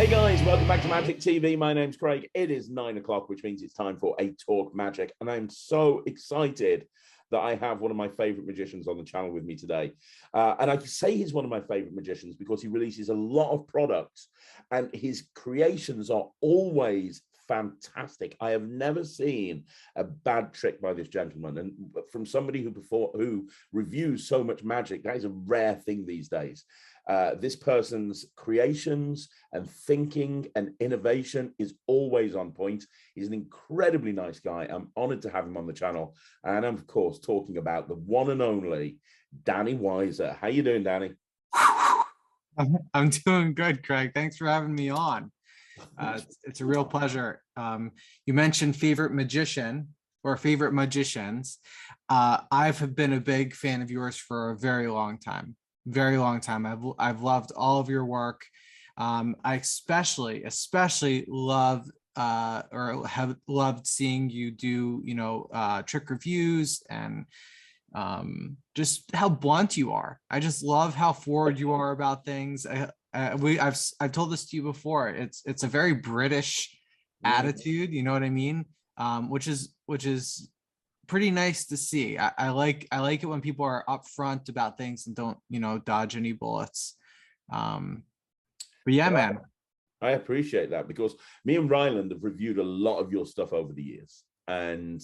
guys, welcome back to Magic TV. My name's Craig. It is 9 o'clock, which means it's time for a Talk Magic. And I'm so excited that I have one of my favorite magicians on the channel with me today. And I can say he's one of my favorite magicians because he releases a lot of products and his creations are always fantastic. I have never seen a bad trick by this gentleman. And from somebody who reviews so much magic, that is a rare thing these days. This person's creations and thinking and innovation is always on point. He's an incredibly nice guy. I'm honored to have him on the channel. And I'm, of course, talking about the one and only Danny Weiser. How you doing, Danny? I'm doing good, Craig. Thanks for having me on. It's a real pleasure. You mentioned favorite magician or favorite magicians. I've been a big fan of yours for a very long time. I've loved all of your work. I especially love or have loved seeing you do, trick reviews and just how blunt you are. I just love how forward you are about things. I've told this to you before. It's a very British attitude, you know what I mean? Which is pretty nice to see. I like it when people are upfront about things and don't, dodge any bullets. But yeah, man. I appreciate that because me and Ryland have reviewed a lot of your stuff over the years, and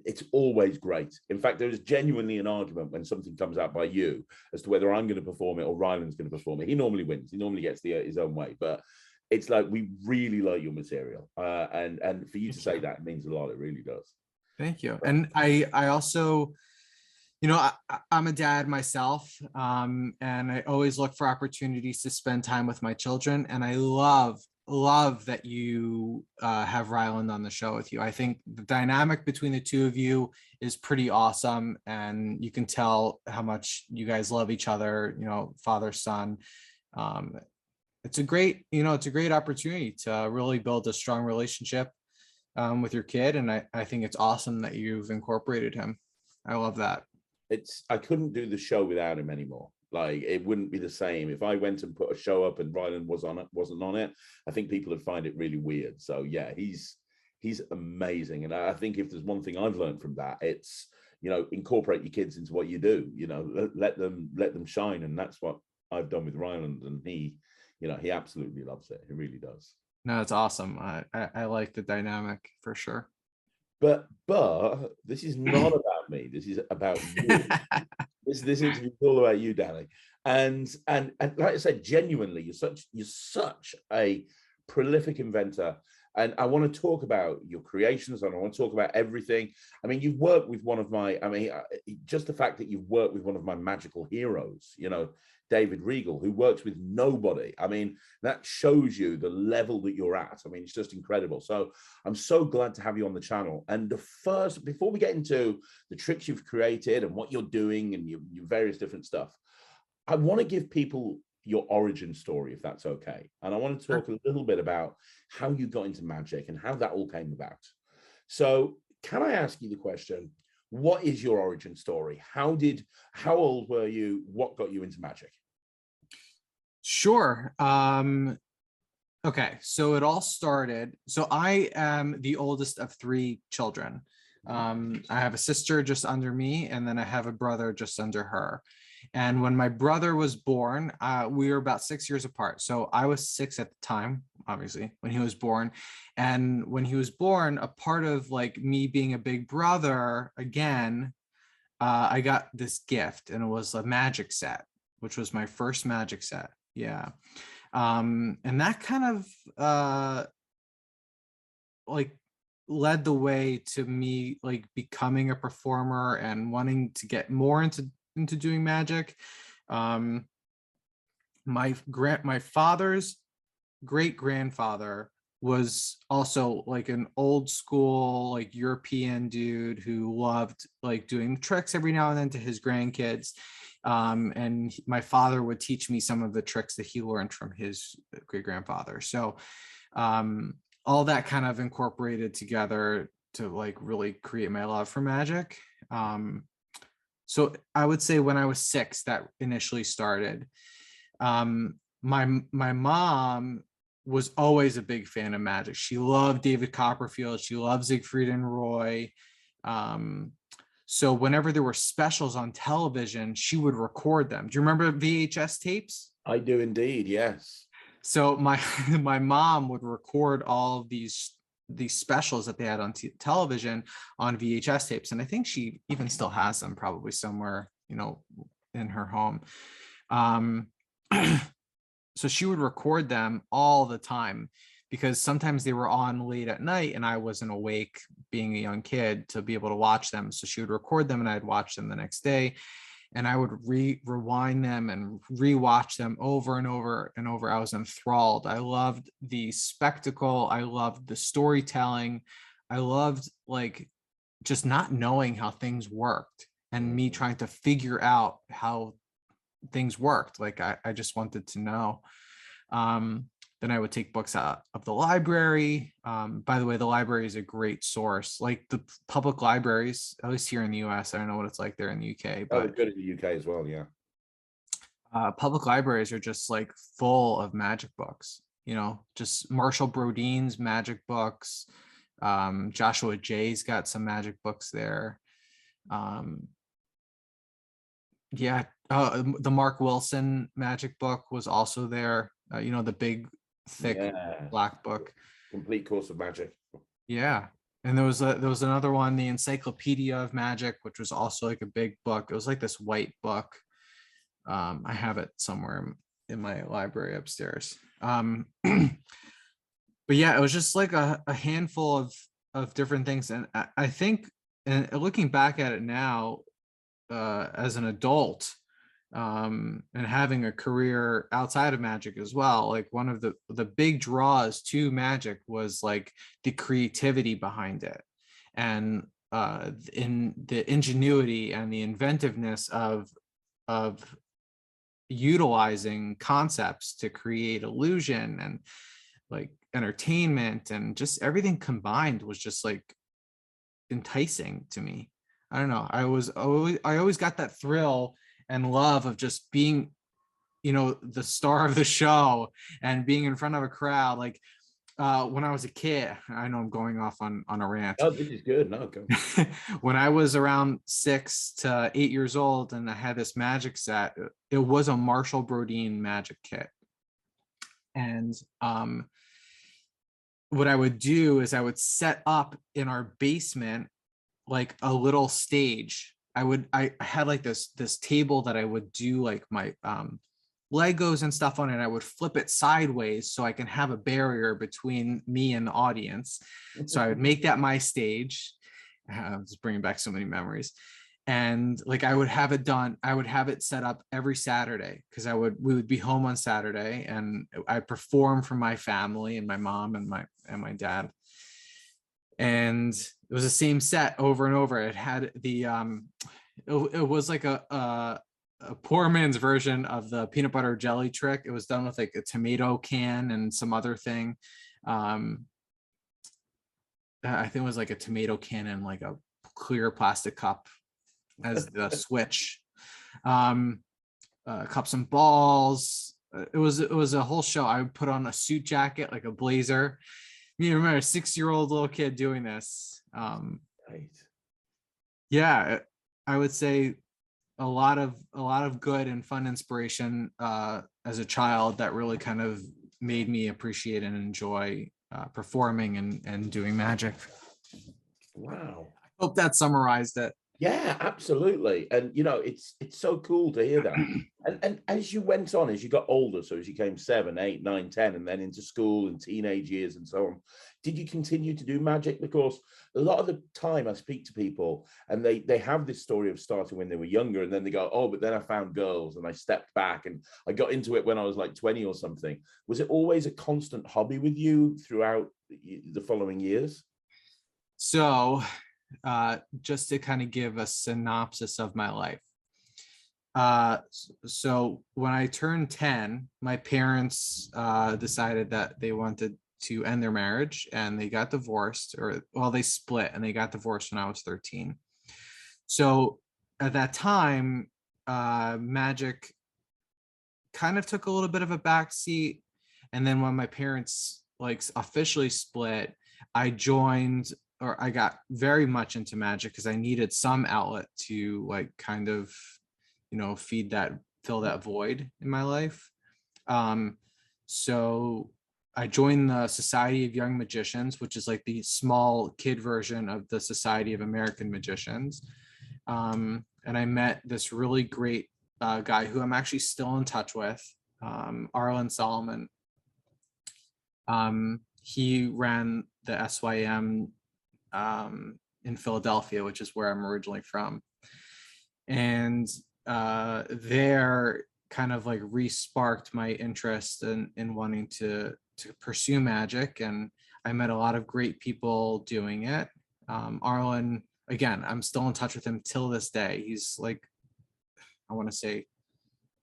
it's always great. In fact, there is genuinely an argument when something comes out by you as to whether I'm going to perform it or Ryland's going to perform it. He normally wins. He normally gets his own way, but it's like we really like your material, and for you to say that, it means a lot. It really does. Thank you. And I also, I'm a dad myself, and I always look for opportunities to spend time with my children. And I love that you have Ryland on the show with you. I think the dynamic between the two of you is pretty awesome. And you can tell how much you guys love each other, father, son. It's a great opportunity to really build a strong relationship with your kid, and I think it's awesome that you've incorporated him. I love that. I couldn't do the show without him anymore. Like, it wouldn't be the same if I went and put a show up and Ryland wasn't on it. I think people would find it really weird. So yeah, he's amazing, and I think if there's one thing I've learned from that, it's incorporate your kids into what you do. Let them shine, and that's what I've done with Ryland, and he absolutely loves it. He really does. No, it's awesome. I like the dynamic for sure. But this is not about me. This is about you. This interview is all about you, Danny. And like I said, genuinely, you're such a prolific inventor. And I want to talk about your creations, and I want to talk about everything. I mean, you've worked with just the fact that you've worked with one of my magical heroes, David Regal, who works with nobody. I mean, that shows you the level that you're at. I mean, it's just incredible. So I'm so glad to have you on the channel. And before we get into the tricks you've created and what you're doing and your various different stuff, I want to give people your origin story, if that's okay. And I want to talk a little bit about how you got into magic and how that all came about. So can I ask you the question, what is your origin story? How old were you? What got you into magic? Sure. Okay, so it all started. So I am the oldest of 3 children. I have a sister just under me, and then I have a brother just under her. And when my brother was born, we were about 6 years apart. So I was 6 at the time, obviously, when he was born. And when he was born, a part of like me being a big brother, again, I got this gift, and it was a magic set, which was my first magic set. Yeah. And that kind of like led the way to me like becoming a performer and wanting to get more into doing magic. My father's great grandfather was also like an old school like European dude who loved like doing tricks every now and then to his grandkids. And my father would teach me some of the tricks that he learned from his great grandfather. So all that kind of incorporated together to like really create my love for magic. So I would say when I was 6, that initially started. my mom was always a big fan of magic. She loved David Copperfield. She loved Siegfried and Roy. So whenever there were specials on television, she would record them. Do you remember VHS tapes? I do indeed, yes. So my my mom would record all of these specials that they had on television on VHS tapes, and I think she even still has them, probably somewhere, you know, in her home. So she would record them all the time, because sometimes they were on late at night and I wasn't awake, being a young kid, to be able to watch them. So she would record them and I'd watch them the next day, and I would rewind them and rewatch them over and over and over. I was enthralled. I loved the spectacle. I loved the storytelling. I loved, like, just not knowing how things worked and me trying to figure out how things worked. Like, I just wanted to know. Then I would take books out of the library. By the way, the library is a great source. Like the public libraries, at least here in the US, I don't know what it's like there in the UK, Oh, but good in the UK as well, yeah. Public libraries are just like full of magic books, you know, just Marshall Brodine's magic books. Joshua Jay's got some magic books there. Yeah, the Mark Wilson magic book was also there. You know, the big, thick black book. Complete Course of Magic. Yeah. And there was another one, the Encyclopedia of Magic, which was also like a big book. It was like this white book. I have it somewhere in my library upstairs. But yeah, it was just like a handful of different things. And I think, and looking back at it now, as an adult, and having a career outside of magic as well, like one of the big draws to magic was like the creativity behind it, and in the ingenuity and the inventiveness of utilizing concepts to create illusion and like entertainment, and just everything combined was just like enticing to me. I don't know. I always got that thrill and love of just being, you know, the star of the show and being in front of a crowd. Like when I was a kid, I know I'm going off on a rant. Oh, this is good. No, go. When I was around 6 to 8 years old and I had this magic set, it was a Marshall Brodine magic kit. And what I would do is I would set up in our basement like a little stage. I had like this table that I would do like my Legos and stuff on it. I would flip it sideways so I can have a barrier between me and the audience. So I would make that my stage. I'm just bringing back so many memories. And like I would have it done. I would have it set up every Saturday, because we would be home on Saturday, and I perform for my family and my mom and my dad. And it was the same set over and over. It had the it was like a poor man's version of the peanut butter jelly trick. It was done with like a tomato can and some other thing. I think it was like a tomato can and like a clear plastic cup as the switch. Cups and balls. It was a whole show. I would put on a suit jacket, like a blazer. You remember a 6-year-old little kid doing this. Right. Yeah, I would say a lot of good and fun inspiration as a child that really kind of made me appreciate and enjoy performing and doing magic. Wow. I hope that summarized it. Yeah, absolutely. And you know, it's so cool to hear that. And as you went on, as you got older, so as you came 7, 8, 9, 10, and then into school and teenage years and so on, did you continue to do magic? Because a lot of the time I speak to people and they have this story of starting when they were younger, and then they go, oh, but then I found girls and I stepped back and I got into it when I was like 20 or something. Was it always a constant hobby with you throughout the following years? So just to kind of give a synopsis of my life. So when I turned 10, my parents decided that they wanted to end their marriage, and they got divorced, or well, they split and they got divorced when I was 13. So at that time, magic kind of took a little bit of a backseat. And then when my parents like officially split, I joined, or I got very much into magic because I needed some outlet to like kind of, you know, fill that void in my life. So I joined the Society of Young Magicians, which is like the small kid version of the Society of American Magicians. And I met this really great guy who I'm actually still in touch with, Arlen Solomon. He ran the SYM in Philadelphia, which is where I'm originally from. And there kind of like re-sparked my interest in wanting to pursue magic. And I met a lot of great people doing it. Arlen, again, I'm still in touch with him till this day. He's like, I want to say,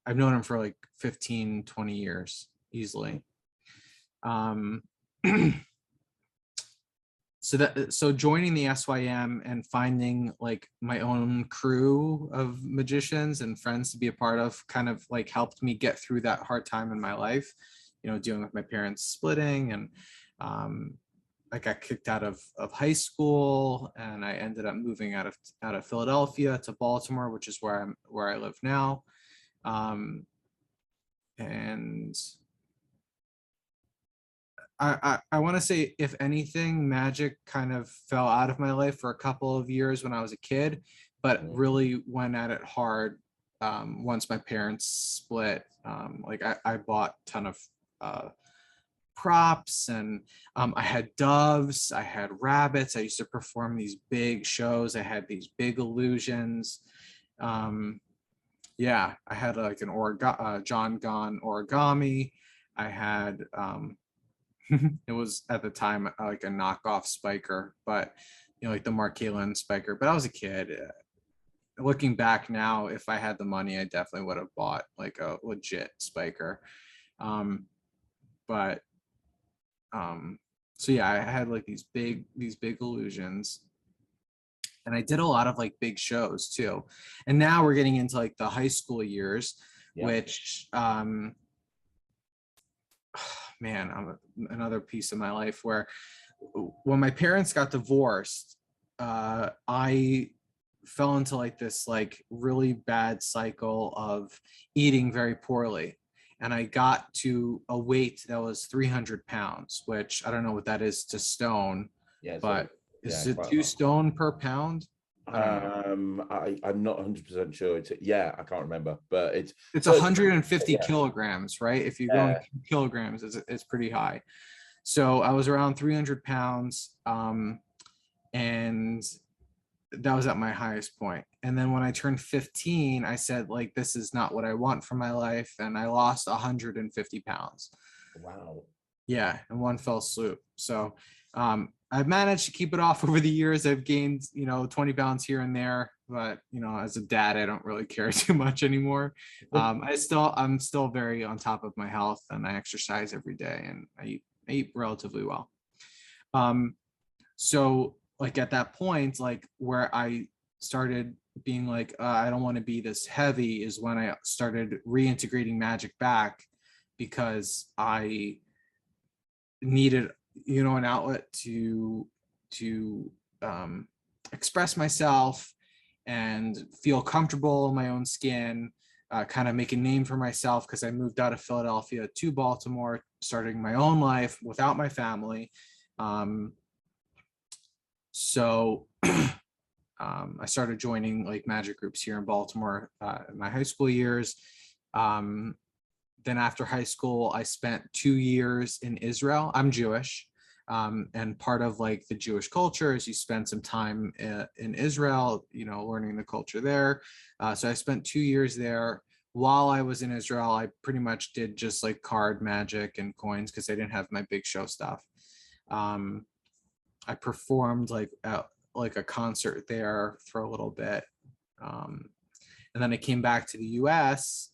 I've known him for like 15, 20 years easily. So joining the SYM and finding like my own crew of magicians and friends to be a part of kind of like helped me get through that hard time in my life, you know, dealing with my parents splitting. And I got kicked out of high school, and I ended up moving out of Philadelphia to Baltimore, which is where I live now. And I want to say, if anything, magic kind of fell out of my life for a couple of years when I was a kid, but really went at it hard once my parents split. Like I bought a ton of props, and I had doves, I had rabbits. I used to perform these big shows. I had these big illusions. Yeah, I had like an John Gone origami. I had it was at the time like a knockoff spiker, but you know, like the Mark Kalin spiker. But I was a kid. Looking back now, if I had the money, I definitely would have bought like a legit spiker. But so yeah, I had like these big illusions, and I did a lot of like big shows too. And now we're getting into like the high school years, which man, another piece of my life where when my parents got divorced, I fell into like this like really bad cycle of eating very poorly. And I got to a weight that was 300 pounds, which I don't know what that is to stone, but is it 2 stone per pound? I don't know. I'm not 100% sure. I can't remember, but it's 150 kilograms, right? If you go in kilograms, it's pretty high. So I was around 300 pounds, and that was at my highest point. And then when I turned 15, I said, like, this is not what I want for my life, and I lost 150 pounds. Wow. Yeah, in one fell swoop. So I've managed to keep it off over the years. I've gained, 20 pounds here and there, but as a dad, I don't really care too much anymore. I'm still very on top of my health, and I exercise every day, and I eat relatively well. So like at that point, like where I started being like, I don't want to be this heavy, is when I started reintegrating magic back, because I needed an outlet to express myself and feel comfortable in my own skin, kind of make a name for myself, because I moved out of Philadelphia to Baltimore, starting my own life without my family. So I started joining like magic groups here in Baltimore in my high school years. Then after high school, I spent 2 years in Israel. I'm Jewish. And part of like the Jewish culture is you spend some time in Israel, learning the culture there. So I spent 2 years there. While I was in Israel, I pretty much did just like card magic and coins, because I didn't have my big show stuff. I performed like a concert there for a little bit. And then I came back to the US,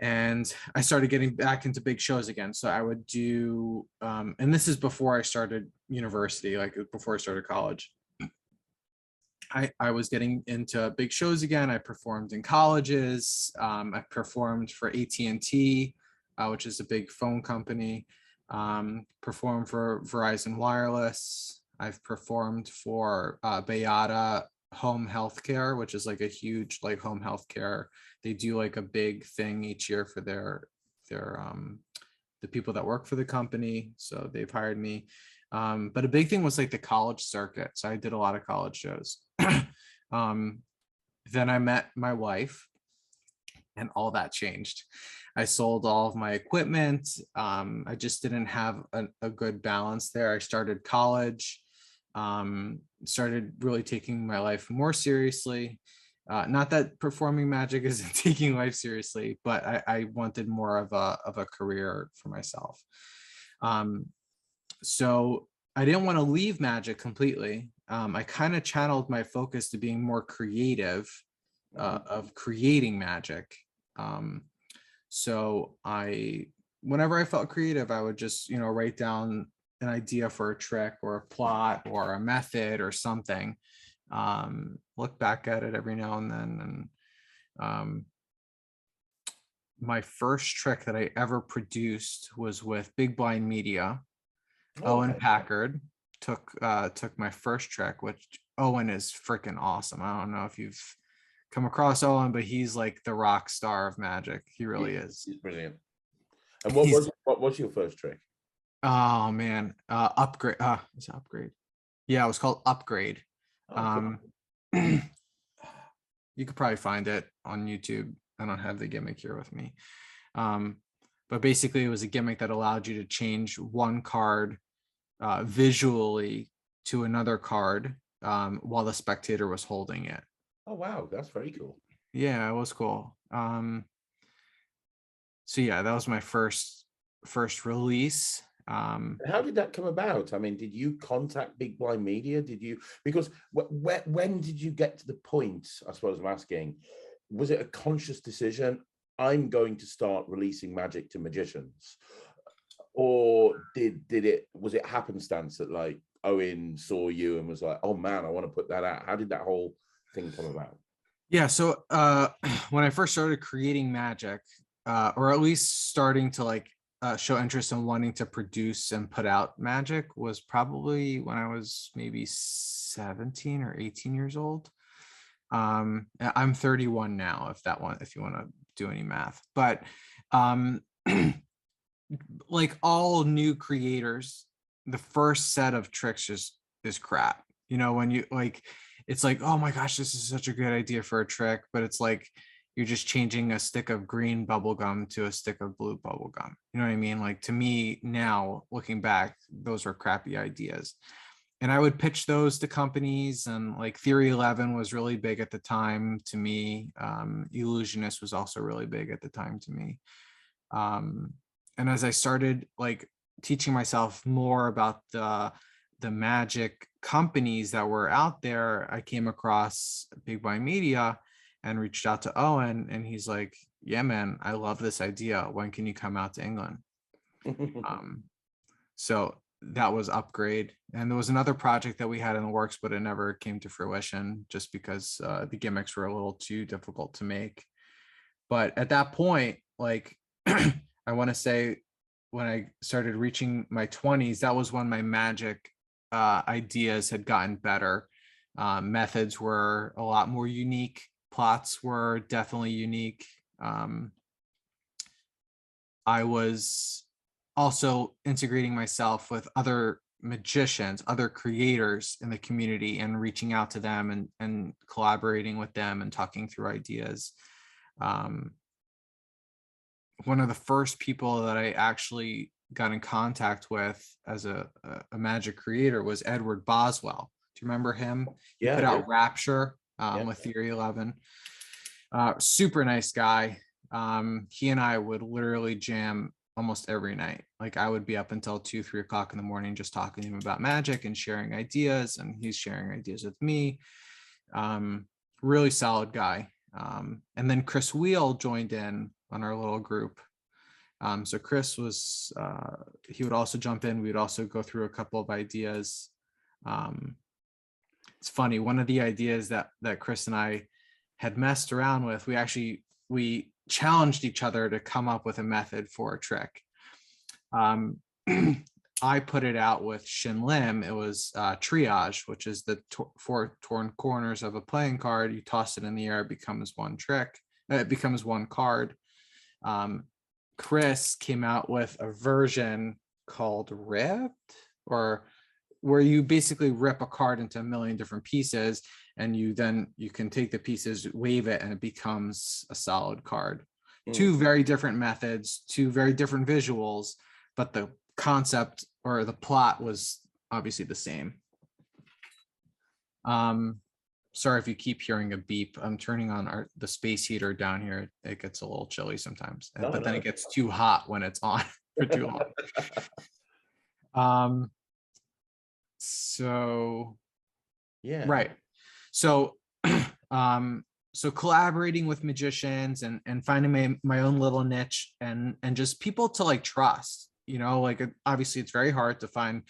and I started getting back into big shows again. So I would do, and this is before I started university, like before I started college. I was getting into big shows again. I performed in colleges. I performed for AT&T, which is a big phone company. Performed for Verizon Wireless. I've performed for Bayada Home Healthcare, which is like a huge like home healthcare. They do like a big thing each year for their the people that work for the company. So they've hired me. But a big thing was like the college circuit. So I did a lot of college shows. Then I met my wife and all that changed. I sold all of my equipment. I just didn't have a good balance there. I started college, started really taking my life more seriously. Not that performing magic isn't taking life seriously, but I wanted more of a career for myself. So I didn't want to leave magic completely. I kind of channeled my focus to being more creative, of creating magic. So whenever I felt creative, I would just, write down an idea for a trick or a plot or a method or something. Look back at it every now and then. And my first trick that I ever produced was with Big Blind Media. Owen Packard took my first trick, which Owen is freaking awesome. I don't know if you've come across Owen, but he's like the rock star of magic. He really is. He's brilliant. And what was your first trick? Oh man, upgrade. It's upgrade. Yeah, it was called Upgrade. Cool. You could probably find it on YouTube. I don't have the gimmick here with me. But basically it was a gimmick that allowed you to change one card visually to another card while the spectator was holding it. Oh wow, that's very cool. Yeah, it was cool. So yeah, that was my first release. How did that come about? I mean, did you contact Big Blind Media? Because when did you get to the point, I suppose I'm asking, was it a conscious decision? I'm going to start releasing magic to magicians, or was it happenstance that like Owen saw you and was like, oh man, I want to put that out? How did that whole thing come about? Yeah, so when I first started creating magic, or at least starting to like show interest in wanting to produce and put out magic, was probably when I was maybe 17 or 18 years old. I'm 31 now, if you want to do any math. But like all new creators, the first set of tricks just is crap. When you like, it's like, oh my gosh, this is such a good idea for a trick, but it's like you're just changing a stick of green bubble gum to a stick of blue bubble gum. You know what I mean? Like, to me now, looking back, those were crappy ideas. And I would pitch those to companies, and like Theory 11 was really big at the time to me. Illusionist was also really big at the time to me. And as I started like teaching myself more about the magic companies that were out there, I came across Big Blind Media and reached out to Owen, and he's like, yeah, man, I love this idea. When can you come out to England? So that was Upgrade. And there was another project that we had in the works, but it never came to fruition just because the gimmicks were a little too difficult to make. But at that point, like, I want to say when I started reaching my 20s, that was when my magic ideas had gotten better. Methods were a lot more unique. Plots were definitely unique. I was also integrating myself with other magicians, other creators in the community, and reaching out to them and collaborating with them and talking through ideas. One of the first people that I actually got in contact with as a magic creator was Edward Boswell. Do you remember him? He put out Rapture with Theory 11. Super nice guy. He and I would literally jam almost every night. Like, I would be up until 2-3 o'clock in the morning just talking to him about magic and sharing ideas, and he's sharing ideas with me. Really solid guy. And then Chris Wheel joined in on our little group. So Chris was, he would also jump in. We would also go through a couple of ideas. it's funny. One of the ideas that Chris and I had messed around with, we challenged each other to come up with a method for a trick. I put it out with Shin Lim. It was triage, which is the four torn corners of a playing card. You toss it in the air, it becomes one trick. It becomes one card. Chris came out with a version called Ripped, or where you basically rip a card into a million different pieces, and you can take the pieces, wave it, and it becomes a solid card. Two very different methods, two very different visuals, but the concept or the plot was obviously the same. Sorry if you keep hearing a beep. I'm turning on the space heater down here. It gets a little chilly sometimes, but then it gets too hot when it's on for too long. So yeah, right. So so collaborating with magicians and finding my own little niche and just people to like trust, like obviously it's very hard to find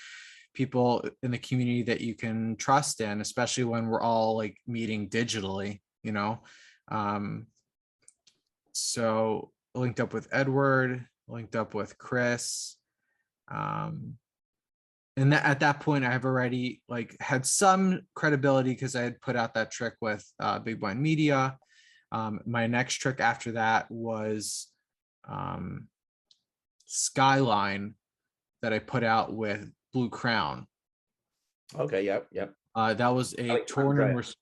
people in the community that you can trust in, especially when we're all like meeting digitally, so linked up with Edward, linked up with Chris, and at that point I've already like had some credibility because I had put out that trick with Big Blind Media. My next trick after that was Skyline that I put out with Blue Crown. Okay, yep. That was a tournament.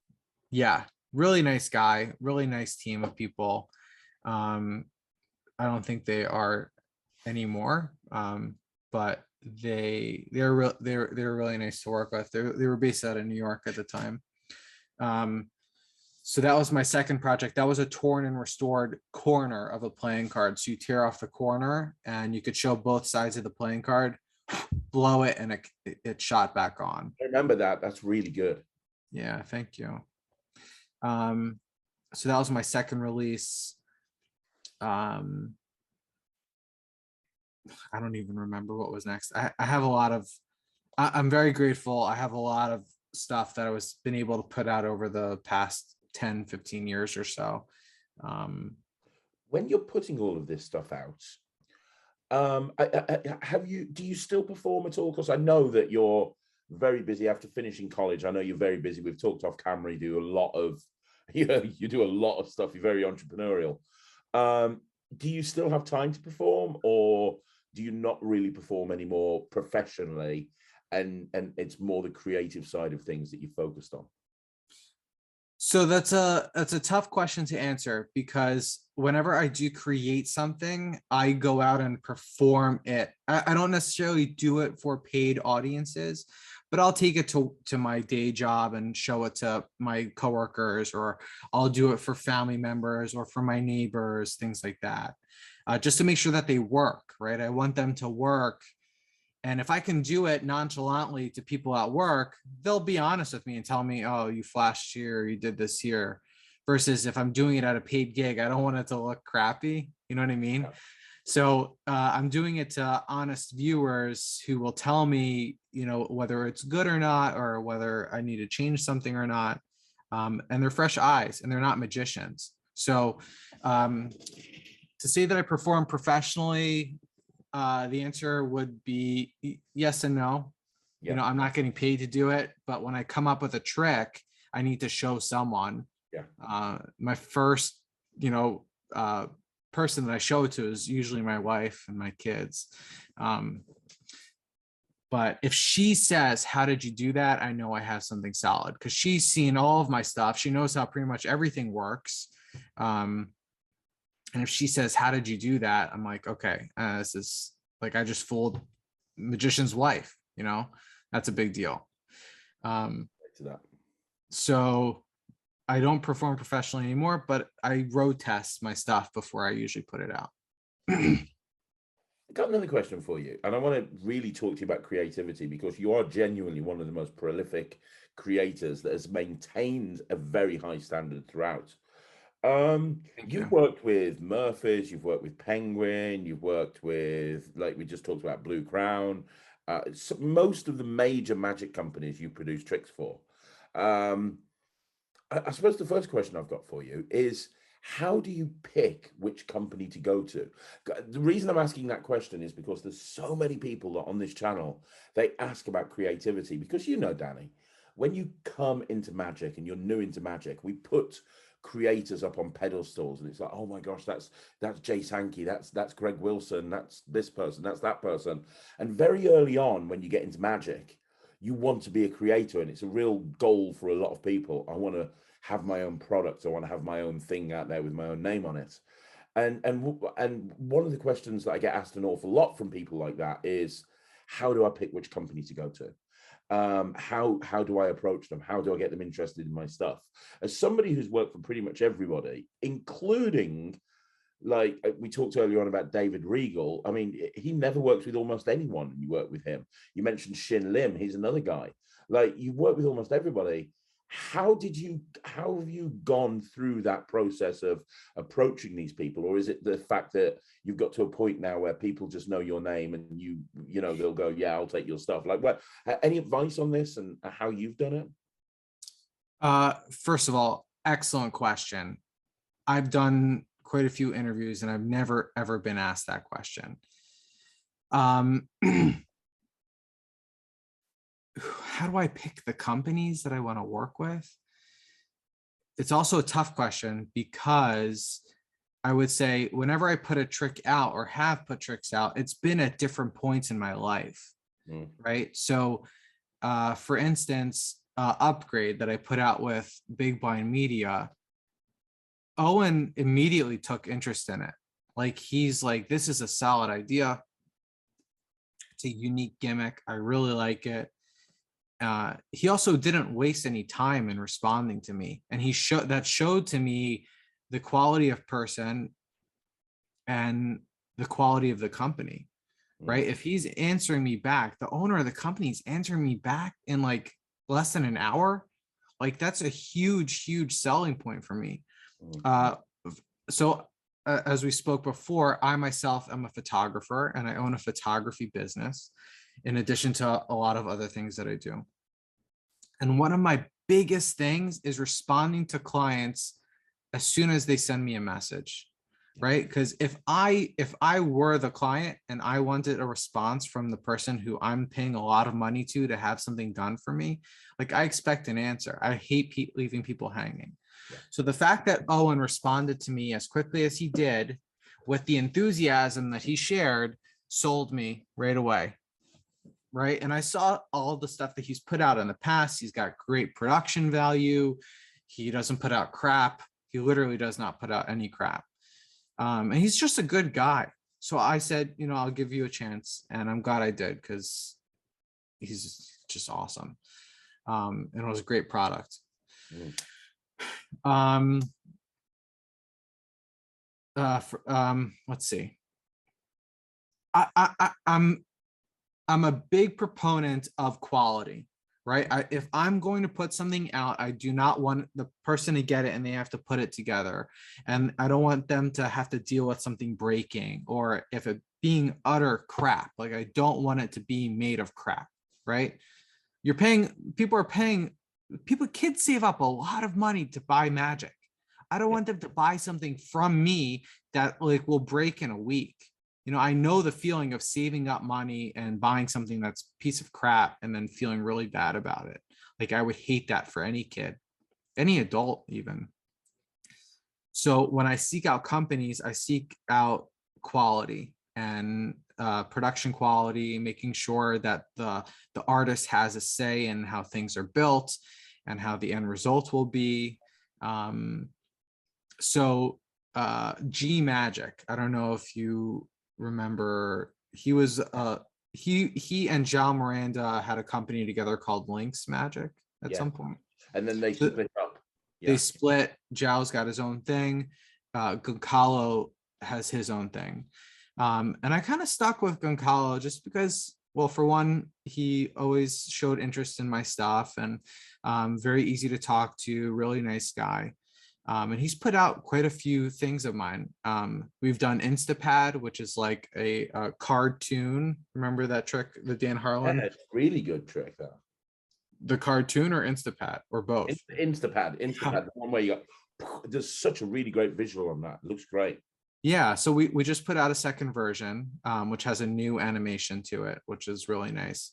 Yeah, really nice guy, really nice team of people. I don't think they are anymore, but they're really nice to work with. They were based out of New York at the time. So that was my second project. That was a torn and restored corner of a playing card. So you tear off the corner and you could show both sides of the playing card, blow it, and it shot back on. I remember that. That's really good. Yeah, thank you. So that was my second release. I don't even remember what was next. I have a lot of, I'm very grateful. I have a lot of stuff that I was been able to put out over the past 10, 15 years or so. When you're putting all of this stuff out, do you still perform at all? Because I know that you're very busy after finishing college. I know you're very busy. We've talked off camera. You do a lot of, you do a lot of stuff. You're very entrepreneurial. Do you still have time to perform, or do you not really perform anymore professionally? And it's more the creative side of things that you focused on. So that's a tough question to answer, because whenever I do create something, I go out and perform it. I don't necessarily do it for paid audiences, but I'll take it to my day job and show it to my coworkers, or I'll do it for family members or for my neighbors, things like that, just to make sure that they work, right? I want them to work. And if I can do it nonchalantly to people at work, they'll be honest with me and tell me, oh, you flashed here, you did this here. Versus if I'm doing it at a paid gig, I don't want it to look crappy. You know what I mean? Yeah. So I'm doing it to honest viewers who will tell me, whether it's good or not, or whether I need to change something or not. And they're fresh eyes and they're not magicians. So to say that I perform professionally, the answer would be yes and no. Yeah. I'm not getting paid to do it, but when I come up with a trick, I need to show someone. Yeah. My first, person that I show it to is usually my wife and my kids. But if she says, how did you do that? I know I have something solid, because she's seen all of my stuff. She knows how pretty much everything works. And if she says, how did you do that? I'm like, okay, this is like, I just fooled magician's wife, that's a big deal. So I don't perform professionally anymore, but I road test my stuff before I usually put it out. I got another question for you, and I want to really talk to you about creativity, because you are genuinely one of the most prolific creators that has maintained a very high standard throughout. You've worked with Murphy's, you've worked with Penguin, you've worked with, like we just talked about, Blue Crown, so most of the major magic companies you produce tricks for. I suppose the first question I've got for you is, how do you pick which company to go to? The reason I'm asking that question is because there's so many people that on this channel, they ask about creativity, because Danny, when you come into magic and you're new into magic, we put creators up on pedestals and it's like, oh my gosh, that's Jay Sankey, that's Greg Wilson, that's this person, that's that person. And very early on, when you get into magic, you want to be a creator, and it's a real goal for a lot of people. I want to have my own product. I want to have my own thing out there with my own name on it. And one of the questions that I get asked an awful lot from people like that is, how do I pick which company to go to? How do I approach them? How do I get them interested in my stuff? As somebody who's worked for pretty much everybody, including, like we talked earlier on about David Regal. I mean, he never worked with almost anyone, and you work with him. You mentioned Shin Lim, he's another guy. Like, you work with almost everybody. How have you gone through that process of approaching these people? Or is it the fact that you've got to a point now where people just know your name and they'll go, yeah, I'll take your stuff? Like, what, any advice on this and how you've done it? First of all, excellent question. I've done quite a few interviews and I've never ever been asked that question. How do I pick the companies that I want to work with? It's also a tough question, because I would say whenever I put a trick out or have put tricks out, it's been at different points in my life, right? So for instance, Upgrade that I put out with Big Blind Media, Owen immediately took interest in it. Like, he's like, this is a solid idea. It's a unique gimmick. I really like it. He also didn't waste any time in responding to me. And he showed to me the quality of person and the quality of the company, right? If he's answering me back, the owner of the company is answering me back in like less than an hour, like that's a huge selling point for me. So as we spoke before, I myself am a photographer and I own a photography business in addition to a lot of other things that I do. And one of my biggest things is responding to clients as soon as they send me a message, right? Because if I were the client and I wanted a response from the person who I'm paying a lot of money to have something done for me, like, I expect an answer. I hate leaving people hanging. So the fact that Owen responded to me as quickly as he did with the enthusiasm that he shared sold me right away, right? And I saw all the stuff that he's put out in the past. He's got great production value. He doesn't put out crap. He literally does not put out any crap. And he's just a good guy. So I said, I'll give you a chance. And I'm glad I did, because he's just awesome. And it was a great product. Let's see. I'm a big proponent of quality, right? If I'm going to put something out, I do not want the person to get it and they have to put it together. And I don't want them to have to deal with something breaking, or if it being utter crap. Like, I don't want it to be made of crap, right? Kids save up a lot of money to buy magic. I don't want them to buy something from me that like will break in a week. I know the feeling of saving up money and buying something that's a piece of crap and then feeling really bad about it. Like, I would hate that for any kid, any adult even. So when I seek out companies, I seek out quality and production quality, making sure that the artist has a say in how things are built and how the end result will be. So G Magic, I don't know if you remember, he was he and Jal Miranda had a company together called Lynx Magic at some point, and then they split up. They split. Jal's got his own thing. Goncalo has his own thing, and I kind of stuck with Goncalo just because, well, for one, he always showed interest in my stuff, and very easy to talk to, really nice guy. And he's put out quite a few things of mine. We've done Instapad, which is like a cartoon. Remember that trick, the Dan Harlan? Yeah, it's really good trick though. The cartoon or Instapad or both? Instapad, the one where you got, there's such a really great visual on that. It looks great. Yeah, so we just put out a second version, which has a new animation to it, which is really nice.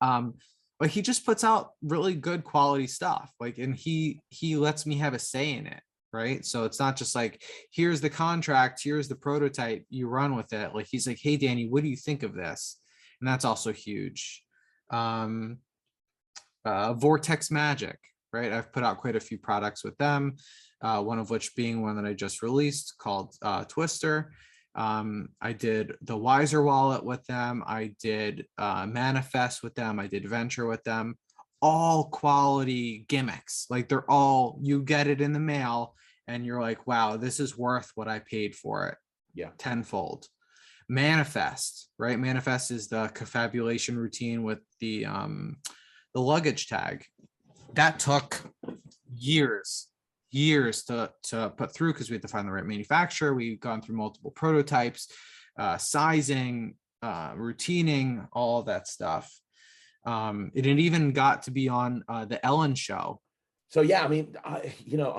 But he just puts out really good quality stuff, like, and he lets me have a say in it, right? So it's not just like, here's the contract, here's the prototype, you run with it. Like, he's like, hey Danny, what do you think of this? And that's also huge. Vortex Magic, right? I've put out quite a few products with them, one of which being one that I just released called Twister. I did the Weiser wallet with them. I did Manifest with them. I did Venture with them. All quality gimmicks. Like, they're all, you get it in the mail and you're like, wow, this is worth what I paid for it. Yeah. Tenfold. Manifest, right? Manifest is the confabulation routine with the luggage tag. That took years to put through, because we had to find the right manufacturer. We've gone through multiple prototypes, sizing, routining, all of that stuff. It had even got to be on the Ellen show. So yeah, I mean, I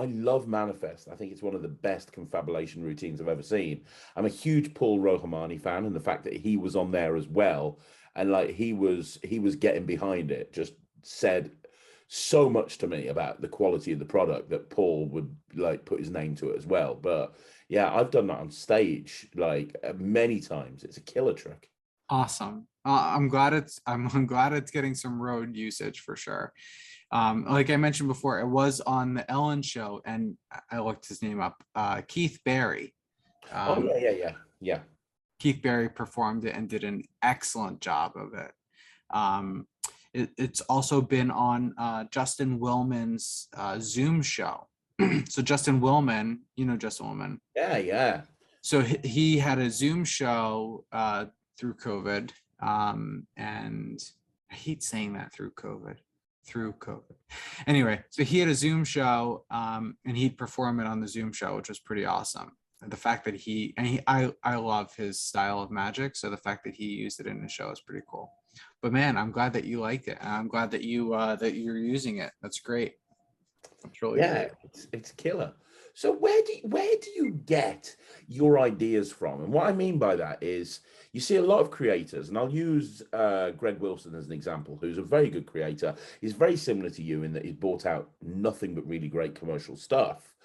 love Manifest. I think it's one of the best confabulation routines I've ever seen. I'm a huge Paul Rohamani fan, and the fact that he was on there as well, and like he was getting behind it, just said so much to me about the quality of the product that Paul would like put his name to it as well. But yeah, I've done that on stage like many times. It's a killer trick. Awesome. I'm glad it's getting some road usage for sure. Like I mentioned before, it was on the Ellen show, and I looked his name up. Keith Barry. Oh yeah. Keith Barry performed it and did an excellent job of it. It's also been on Justin Willman's Zoom show. So Justin Willman, Justin Willman. Yeah. So he had a Zoom show through COVID, and I hate saying that, through COVID. Anyway, so he had a Zoom show, and he'd perform it on the Zoom show, which was pretty awesome. And the fact that I love his style of magic, so the fact that he used it in the show is pretty cool. But man, I'm glad that you liked it. And I'm glad that you're using it. That's great. It's really great. It's killer. So where do you get your ideas from? And what I mean by that is, you see a lot of creators, and I'll use Greg Wilson as an example, who's a very good creator. He's very similar to you in that he's bought out nothing but really great commercial stuff.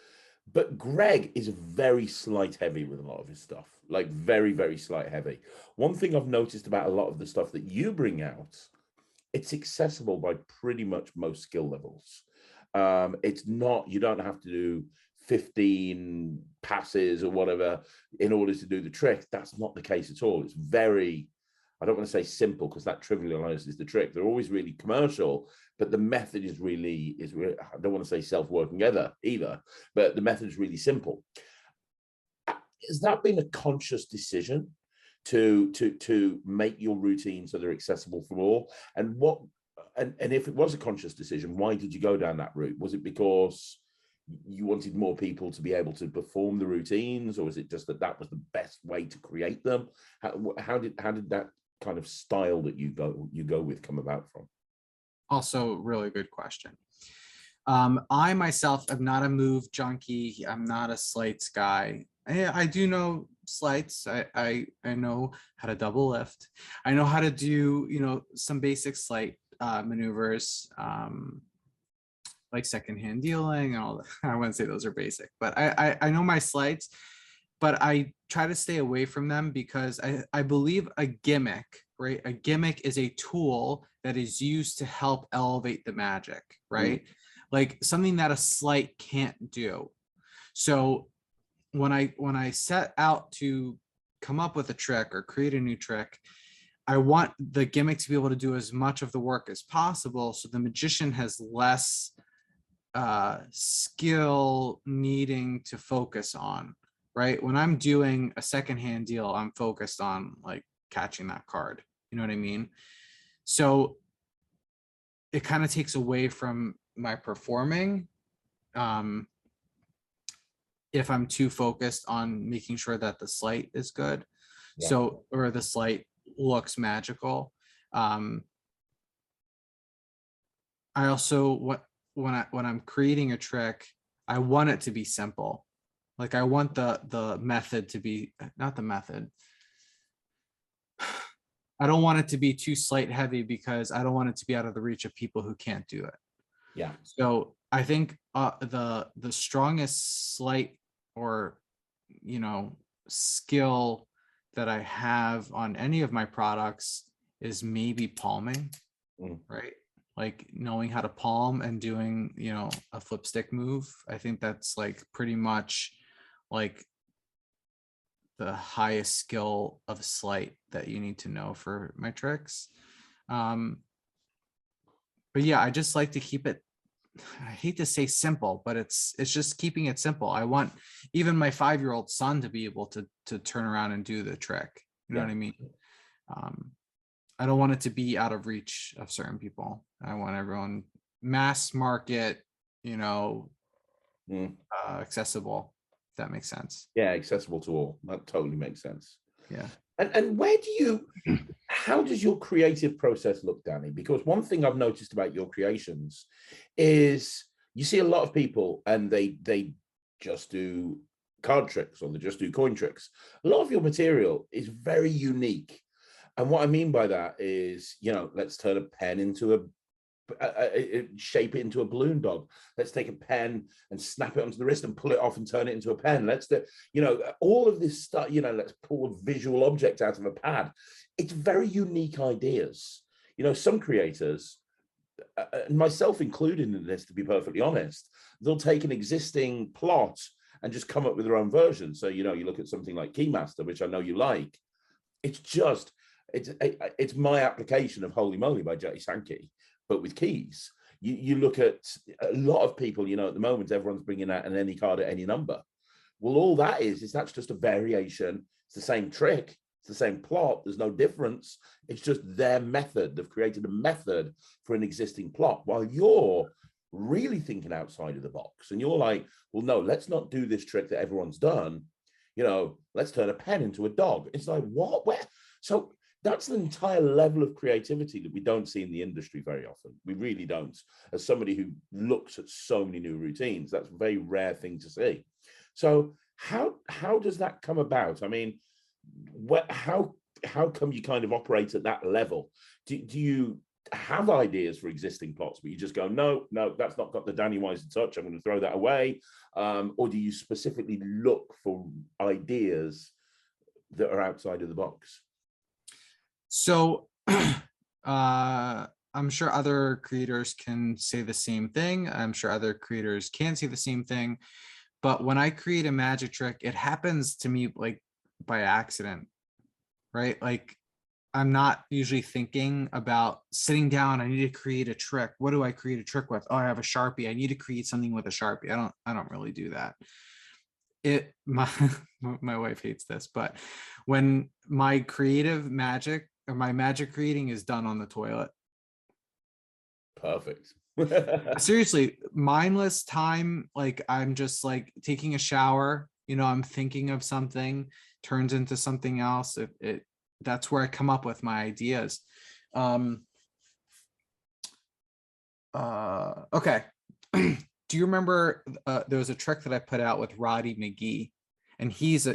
But Greg is very slight heavy with a lot of his stuff, like very, very slight heavy. One thing I've noticed about a lot of the stuff that you bring out, it's accessible by pretty much most skill levels. It's not, you don't have to do 15 passes or whatever in order to do the trick. That's not the case at all. It's very, I don't want to say simple, because that trivializes the trick. They're always really commercial, but the method is really, I don't want to say self-working either, but the method is really simple. Has that been a conscious decision to make your routine so they're accessible for all? And if it was a conscious decision, why did you go down that route? Was it because you wanted more people to be able to perform the routines, or was it just that was the best way to create them? How did that kind of style that you go with come about from? Also, really good question. I myself am not a move junkie. I'm not a sleights guy. I do know sleights. I know how to double lift. I know how to do some basic sleight maneuvers, like second hand dealing and all that. I wouldn't say those are basic, but I know my sleights, but I try to stay away from them, because I believe a gimmick, right? A gimmick is a tool that is used to help elevate the magic, right? Like something that a sleight can't do. So when I set out to come up with a trick or create a new trick, I want the gimmick to be able to do as much of the work as possible, so the magician has less skill needing to focus on, right? When I'm doing a secondhand deal, I'm focused on like catching that card. You know what I mean? So it kind of takes away from my performing if I'm too focused on making sure that the sleight is good. Yeah. So, or the sleight looks magical. I also when I'm creating a trick, I want it to be simple. Like I want the method to be not the method. I don't want it to be too sleight heavy because I don't want it to be out of the reach of people who can't do it. Yeah. So I think the strongest sleight or skill that I have on any of my products is maybe palming, right? Like knowing how to palm and doing, a flip stick move. I think that's like pretty much like the highest skill of sleight that you need to know for my tricks. But yeah, I just like to keep it, I hate to say simple, but it's just keeping it simple. I want even my 5-year-old son to be able to turn around and do the trick. You know what I mean? I don't want it to be out of reach of certain people. I want everyone mass market, accessible, if that makes sense. Yeah, accessible to all. That totally makes sense. Yeah. And how does your creative process look, Danny? Because one thing I've noticed about your creations is you see a lot of people and they just do card tricks or they just do coin tricks. A lot of your material is very unique. And what I mean by that is, let's turn a pen into a shape it into a balloon dog. Let's take a pen and snap it onto the wrist and pull it off and turn it into a pen. Let's do, all of this stuff, let's pull a visual object out of a pad. It's very unique ideas. Some creators, myself included in this, to be perfectly honest, they'll take an existing plot and just come up with their own version. So, you look at something like Keymaster, which I know you like. It's my application of Holy Moly by Jay Sankey, but with keys. You look at a lot of people, at the moment, everyone's bringing out an any card at any number. Well, all that is that's just a variation. It's the same trick. It's the same plot. There's no difference. It's just their method. They've created a method for an existing plot, while you're really thinking outside of the box. And you're like, well, no, let's not do this trick that everyone's done. Let's turn a pen into a dog. It's like, what? Where? So that's an entire level of creativity that we don't see in the industry very often. We really don't. As somebody who looks at so many new routines, that's a very rare thing to see. So how does that come about? I mean, how come you kind of operate at that level? Do you have ideas for existing plots, but you just go, no, that's not got the Danny Weiser touch, I'm going to throw that away? Or do you specifically look for ideas that are outside of the box? So I'm sure other creators can say the same thing. I'm sure other creators can say the same thing. But when I create a magic trick, it happens to me like by accident, right? Like I'm not usually thinking about sitting down. I need to create a trick. What do I create a trick with? Oh, I have a Sharpie. I need to create something with a Sharpie. I don't really do that. My wife hates this, but when my creative magic or my magic creating is done on the toilet. Perfect. Seriously, mindless time. Like I'm just like taking a shower, I'm thinking of something, turns into something else. That's where I come up with my ideas. Okay. Do you remember there was a trick that I put out with Roddy McGee? And he's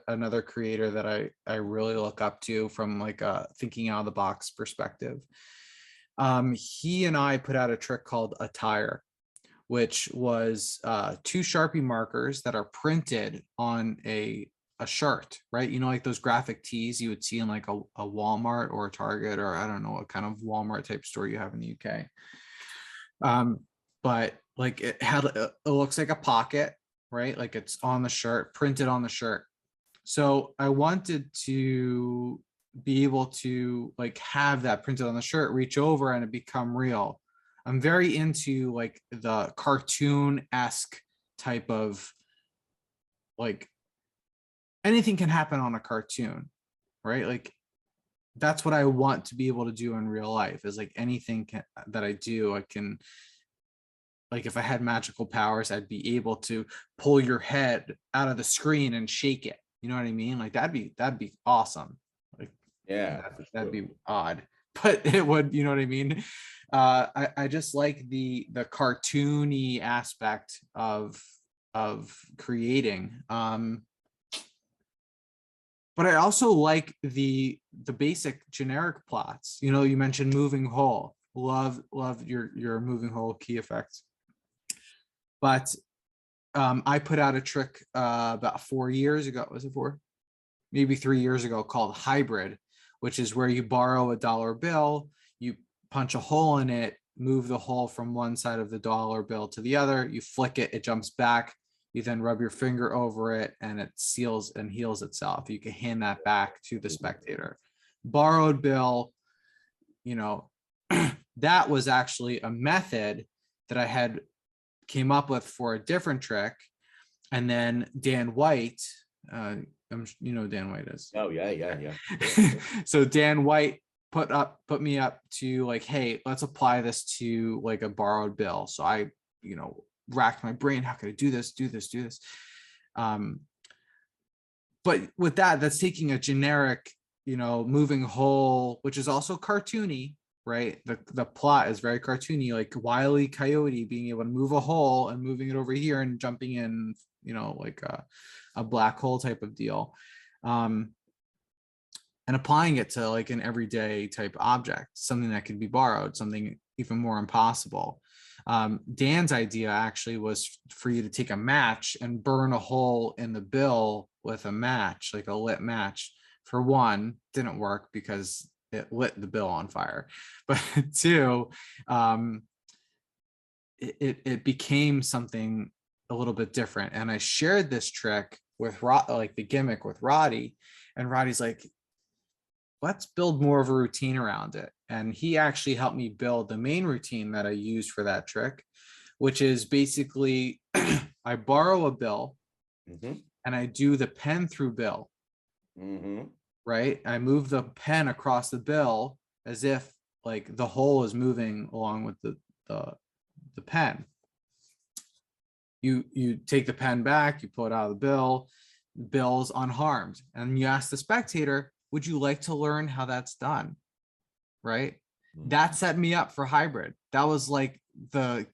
another creator that I really look up to from like a thinking out of the box perspective. He and I put out a trick called Attire, which was 2 Sharpie markers that are printed on a shirt, right? Like those graphic tees you would see in like a Walmart or a Target, or I don't know what kind of Walmart type store you have in the UK. But like it looks like a pocket, right? Like it's on the shirt, printed on the shirt. So I wanted to be able to like have that printed on the shirt, reach over and it become real. I'm very into like the cartoon-esque type of like anything can happen on a cartoon, right? Like that's what I want to be able to do in real life, is like anything that I do, I can, like if I had magical powers, I'd be able to pull your head out of the screen and shake it. You know what I mean? Like that'd be awesome. Like yeah, that'd be odd. but it would, you know what I mean? I just like the cartoony aspect of creating. But I also like the basic generic plots. You know, you mentioned moving whole. Love your moving whole key effects. But I put out a trick about 4 years ago. Was it 4? Maybe 3 years ago, called hybrid, which is where you borrow a dollar bill, you punch a hole in it, move the hole from one side of the dollar bill to the other, you flick it, it jumps back. You then rub your finger over it and it seals and heals itself. You can hand that back to the spectator. Borrowed bill, you know, that was actually a method that I had came up with for a different trick. And then Dan White, you know, Dan White is. Oh yeah. So Dan White put me up to like, hey, let's apply this to like a borrowed bill. So I, you know, racked my brain. How could I do this? But with that's taking a generic, you know, moving whole, which is also cartoony, right? The plot is very cartoony, like Wile E. Coyote being able to move a hole and moving it over here and jumping in, you know, like a black hole type of deal. And applying it to like an everyday type object, something that could be borrowed, something even more impossible. Dan's idea actually was for you to take a match and burn a hole in the bill with a match, like a lit match. For one, didn't work because it lit the bill on fire. But two, it became something a little bit different. And I shared this trick with like the gimmick with Roddy, and Roddy's like, let's build more of a routine around it. And he actually helped me build the main routine that I use for that trick, which is basically I borrow a bill and I do the pen through bill, right? I move the pen across the bill as if like the hole is moving along with the pen. You take the pen back, you pull it out of the bill's unharmed. And you ask the spectator, would you like to learn how that's done? Right? That set me up for hybrid. That was like the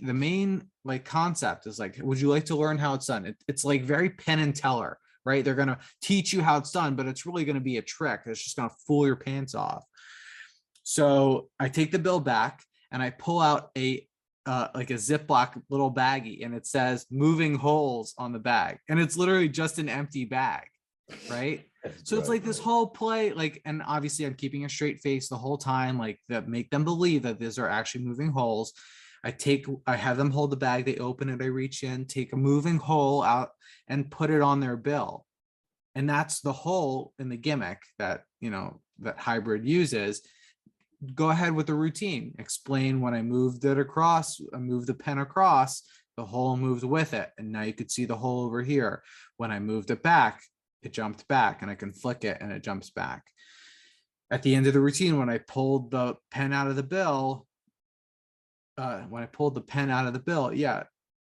main like concept is like, would you like to learn how it's done? It's like very Penn and Teller, right? They're going to teach you how it's done, but it's really going to be a trick. It's just going to fool your pants off. So I take the bill back and I pull out like a Ziploc little baggie, and it says moving holes on the bag. And it's literally just an empty bag, right? So it's like this whole play, like, and obviously I'm keeping a straight face the whole time, like that make them believe that these are actually moving holes. I have them hold the bag, they open it, I reach in, take a moving hole out and put it on their bill. And that's the hole in the gimmick that, you know, that hybrid uses. Go ahead with the routine. Explain when I moved it across, I moved the pen across, the hole moved with it. And now you could see the hole over here. When I moved it back, it jumped back, and I can flick it and it jumps back. At the end of the routine, when I pulled the pen out of the bill, yeah,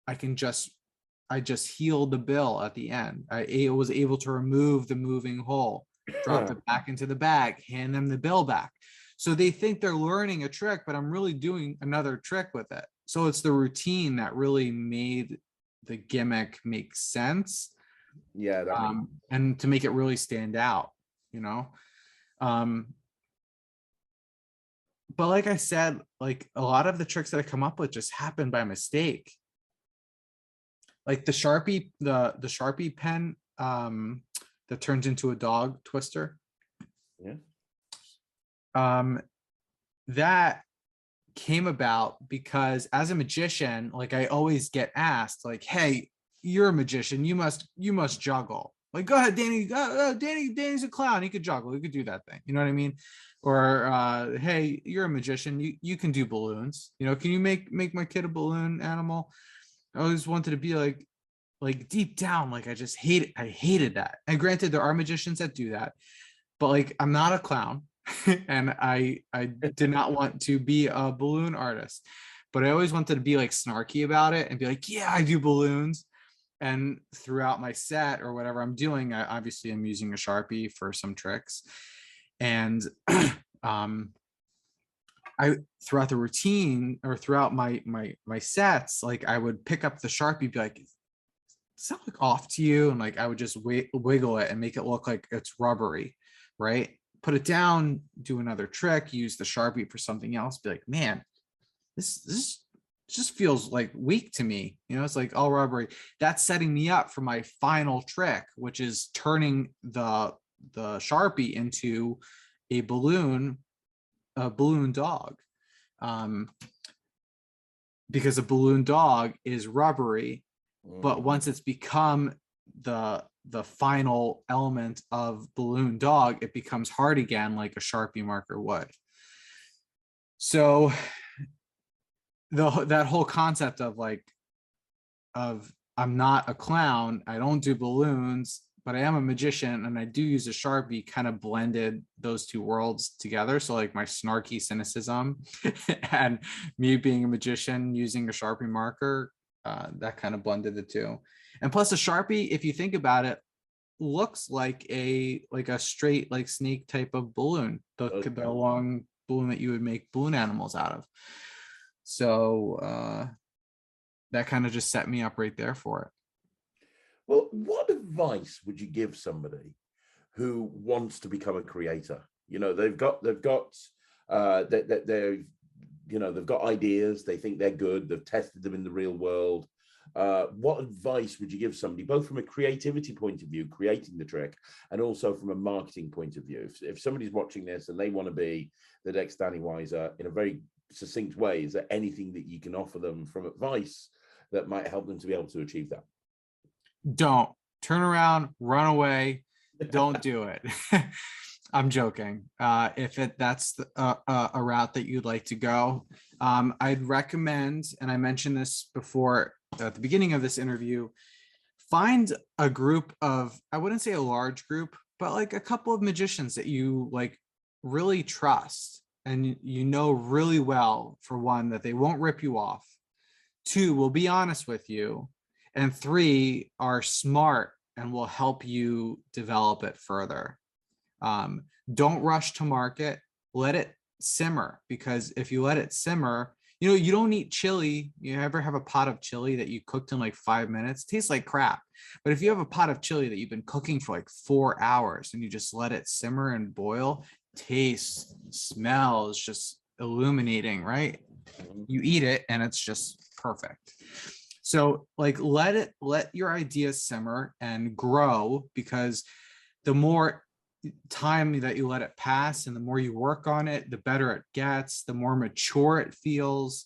I just healed the bill at the end. I was able to remove the moving hole, drop it back into the bag, hand them the bill back. So they think they're learning a trick, but I'm really doing another trick with it. So it's the routine that really made the gimmick make sense. Yeah, and to make it really stand out, you know. But like I said, like a lot of the tricks that I come up with just happen by mistake. Like the Sharpie pen that turns into a dog twister. Yeah. That came about because as a magician, like I always get asked, like, hey, you're a magician, you must juggle. Like, go ahead, Danny. Danny's a clown, he could juggle, he could do that thing, you know what I mean? Or hey, you're a magician, you can do balloons, you know, can you make my kid a balloon animal? I always wanted to be like deep down, like I hated that. And granted, there are magicians that do that, but like I'm not a clown. And I did not want to be a balloon artist, but I always wanted to be like snarky about it and be like, yeah, I do balloons. And throughout my set or whatever I'm doing, I'm using a Sharpie for some tricks. And throughout the routine or throughout my sets, like I would pick up the Sharpie, be like, does that look off to you? And like I would just wiggle it and make it look like it's rubbery, right? Put it down, do another trick, use the Sharpie for something else, be like, man, this just feels like weak to me. You know, it's like all rubbery. That's setting me up for my final trick, which is turning the Sharpie into a balloon dog. Because a balloon dog is rubbery, but once it's become the final element of balloon dog, it becomes hard again, like a Sharpie marker would. So that whole concept of I'm not a clown, I don't do balloons, but I am a magician and I do use a Sharpie, kind of blended those two worlds together. So like my snarky cynicism and me being a magician using a Sharpie marker, that kind of blended the two. And plus a Sharpie, if you think about it, looks like a straight like snake type of balloon, the long balloon that you would make balloon animals out of. So that kind of just set me up right there for it. Well, what advice would you give somebody who wants to become a creator? You know, they've got ideas. They think they're good. They've tested them in the real world. What advice would you give somebody, both from a creativity point of view, creating the trick, and also from a marketing point of view? If somebody's watching this and they want to be the next Danny Weiser in a very succinct way, is there anything that you can offer them from advice that might help them to be able to achieve that? Don't turn around, run away. Don't do it. I'm joking. If that's a route that you'd like to go, I'd recommend, and I mentioned this before at the beginning of this interview, find a group of, I wouldn't say a large group, but like a couple of magicians that you like really trust and you know really well. For one, that they won't rip you off. Two, will be honest with you. And three, are smart and will help you develop it further. Don't rush to market. Let it simmer, because if you let it simmer, you know, you don't eat chili. You ever have a pot of chili that you cooked in like 5 minutes? It tastes like crap. But if you have a pot of chili that you've been cooking for like 4 hours and you just let it simmer and boil, taste, smells just illuminating, right? You eat it and it's just perfect. So like let your ideas simmer and grow, because the more time that you let it pass and the more you work on it, the better it gets, the more mature it feels.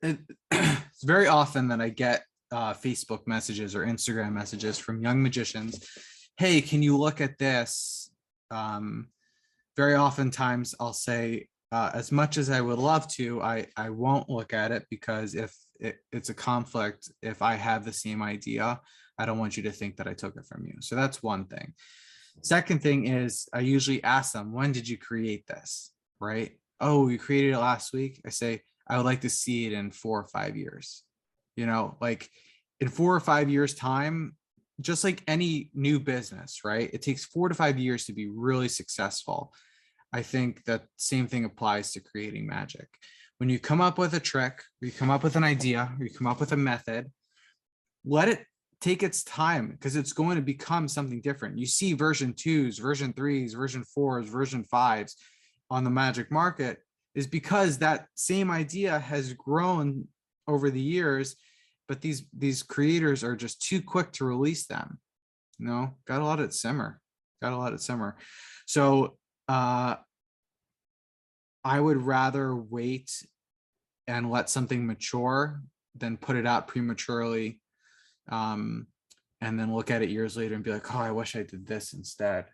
It's very often that I get Facebook messages or Instagram messages from young magicians. Hey, can you look at this? Very oftentimes I'll say, as much as I would love to, I won't look at it, because if it's a conflict, if I have the same idea, I don't want you to think that I took it from you. So that's one thing. Second thing is, I usually ask them, when did you create this? Right? Oh, you created it last week. I say, I would like to see it in 4 or 5 years. You know, like in 4 or 5 years time, just like any new business, right? It takes 4 to 5 years to be really successful. I think that same thing applies to creating magic. When you come up with a trick, or you come up with an idea, or you come up with a method, let it take its time, because it's going to become something different. You see version 2s, version 3s, version 4s, version 5s on the magic market, is because that same idea has grown over the years, but these creators are just too quick to release them. You know, gotta let it simmer. Gotta let it simmer. So I would rather wait and let something mature than put it out prematurely, and then look at it years later and be like, oh, I wish I did this instead.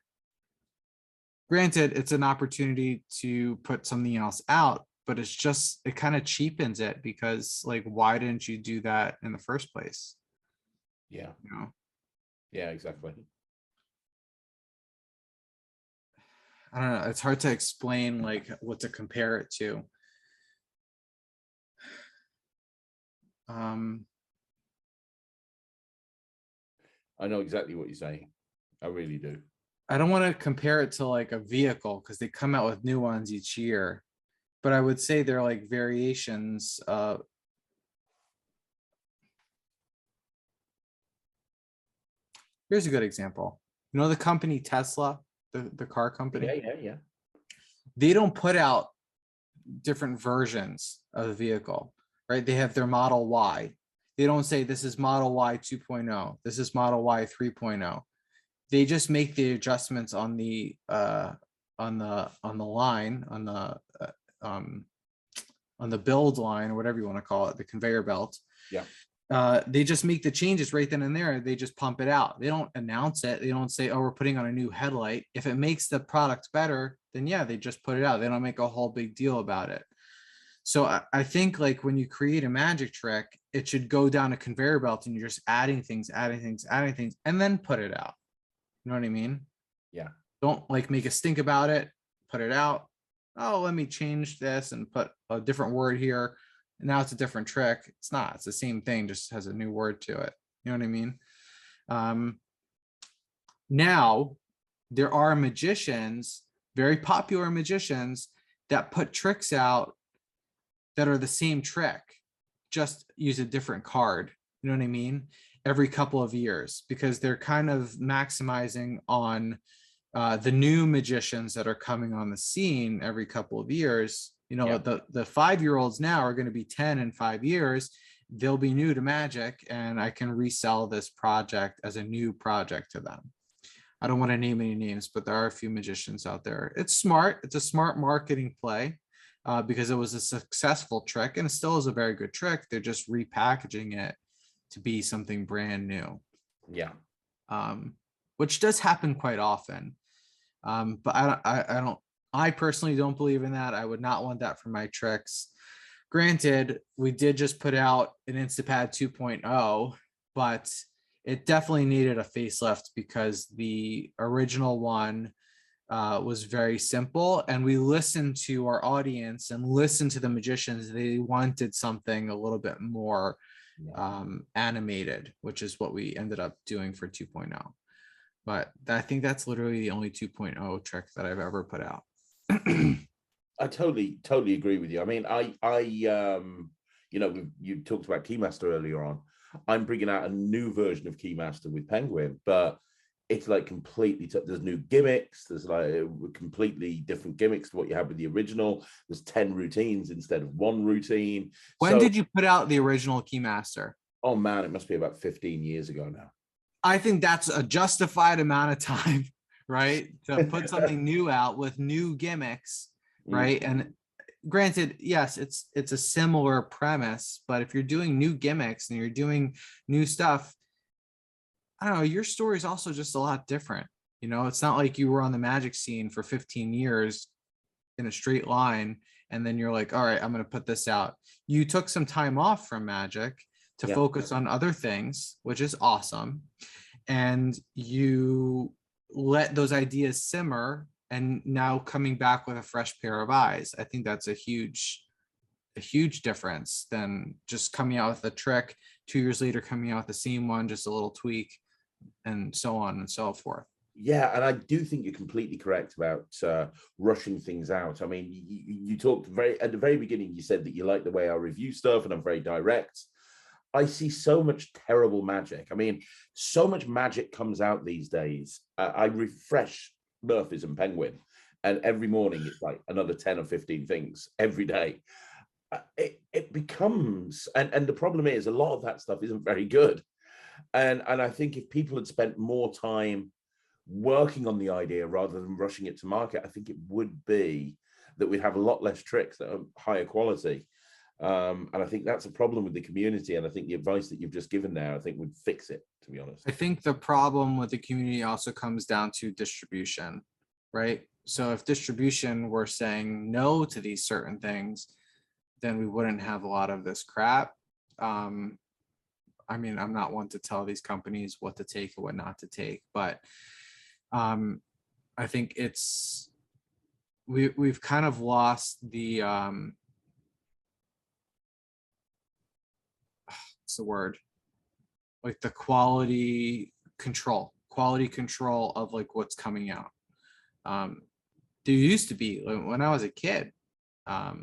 Granted, it's an opportunity to put something else out, but it's just, it kind of cheapens it, because like, why didn't you do that in the first place? Yeah. You know? Yeah, exactly. I don't know. It's hard to explain like what to compare it to. I know exactly what you're saying. I really do. I don't want to compare it to like a vehicle because they come out with new ones each year, but I would say they're like variations. Here's a good example. You know, the company Tesla, the car company, Yeah. they don't put out different versions of the vehicle, right? They have their Model Y. They don't say this is Model Y 2.0, this is Model Y 3.0. They just make the adjustments on the line, on the build line, or whatever you want to call it, the conveyor belt. Yeah. They just make the changes right then and there. They just pump it out. They don't announce it. They don't say, oh, we're putting on a new headlight. If it makes the product better, then yeah, they just put it out. They don't make a whole big deal about it. So I think like when you create a magic trick, it should go down a conveyor belt and you're just adding things, and then put it out. You know what I mean? Yeah. Don't like make a stink about it, put it out. Oh, let me change this and put a different word here. And now it's a different trick. It's not, it's the same thing, just has a new word to it. You know what I mean? Now there are magicians, very popular magicians, that put tricks out that are the same trick, just use a different card. You know what I mean? Every couple of years, because they're kind of maximizing on the new magicians that are coming on the scene every couple of years. You know, the 5-year-olds now are going to be 10 in 5 years. They'll be new to magic, and I can resell this project as a new project to them. I don't want to name any names, but there are a few magicians out there. It's smart. It's a smart marketing play because it was a successful trick, and it still is a very good trick. They're just repackaging it to be something brand new. Yeah. Which does happen quite often. But I personally don't believe in that. I would not want that for my tricks. Granted, we did just put out an Instapad 2.0, but it definitely needed a facelift because the original one was very simple, and we listened to our audience and listened to the magicians. They wanted something a little bit more animated, which is what we ended up doing for 2.0. But I think that's literally the only 2.0 trick that I've ever put out. I totally agree with you. I mean, you know, you talked about Keymaster earlier on. I'm bringing out a new version of Keymaster with Penguin, but it's like completely, there's new gimmicks. There's like completely different gimmicks to what you had with the original. There's 10 routines instead of one routine. When did you put out the original Keymaster? Oh man, it must be about 15 years ago now. I think that's a justified amount of time, right? To put something new out with new gimmicks, right? And granted, yes, it's a similar premise, but if you're doing new gimmicks and you're doing new stuff, I don't know, your story is also just a lot different. You know, it's not like you were on the magic scene for 15 years in a straight line, and then you're like, all right, I'm going to put this out. You took some time off from magic to focus on other things, which is awesome. And you let those ideas simmer, and now coming back with a fresh pair of eyes. I think that's a huge difference than just coming out with a trick 2 years later, coming out with the same one, just a little tweak, and so on and so forth. Yeah, and I do think you're completely correct about rushing things out. I mean, you talked at the very beginning, you said that you like the way I review stuff and I'm very direct. I see so much terrible magic. I mean, so much magic comes out these days. I refresh Murphy's and Penguin, and every morning it's like another 10 or 15 things every day. It becomes, and the problem is a lot of that stuff isn't very good. And I think if people had spent more time working on the idea rather than rushing it to market, I think it would be that we'd have a lot less tricks that are higher quality. And I think that's a problem with the community. And I think the advice that you've just given there, I think would fix it, to be honest. I think the problem with the community also comes down to distribution, right? So if distribution were saying no to these certain things, then we wouldn't have a lot of this crap. I mean, I'm not one to tell these companies what to take or what not to take, but I think we've kind of lost the what's the word? Like the quality control. quality control of like what's coming out. There used to be, when I was a kid, I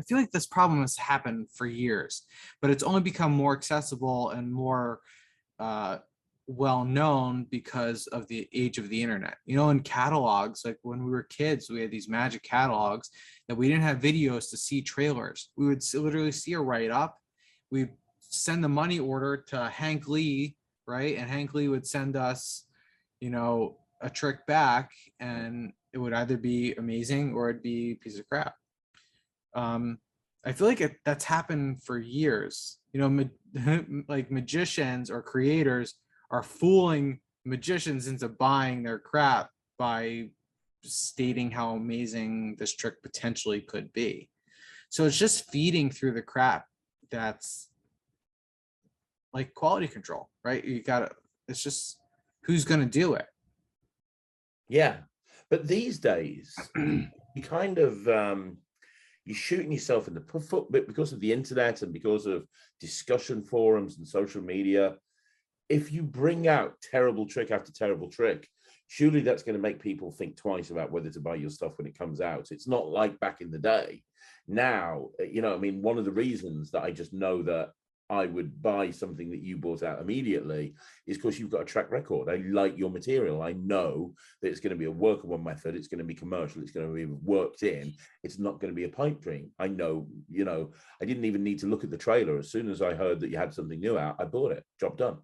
feel like this problem has happened for years, but it's only become more accessible and more well known because of the age of the internet. You know, in catalogs, like when we were kids, we had these magic catalogs that we didn't have videos to see trailers. We would literally see a write-up. We'd send the money order to Hank Lee, right? And Hank Lee would send us, you know, a trick back, and it would either be amazing or it'd be a piece of crap. I feel like that's happened for years. You know, like magicians or creators are fooling magicians into buying their crap by stating how amazing this trick potentially could be. So it's just feeding through the crap that's like quality control, right? You gotta, it's just who's gonna do it. Yeah, but these days you kind of you're shooting yourself in the foot because of the internet and because of discussion forums and social media. If you bring out terrible trick after terrible trick, surely that's going to make people think twice about whether to buy your stuff when it comes out. It's not like back in the day. Now, you know, I mean, one of the reasons that I just know that I would buy something that you bought out immediately is because you've got a track record. I like your material. I know that it's going to be a workable method. It's going to be commercial. It's going to be worked in. It's not going to be a pipe dream. I know, you know, I didn't even need to look at the trailer. As soon as I heard that you had something new out, I bought it. Job done.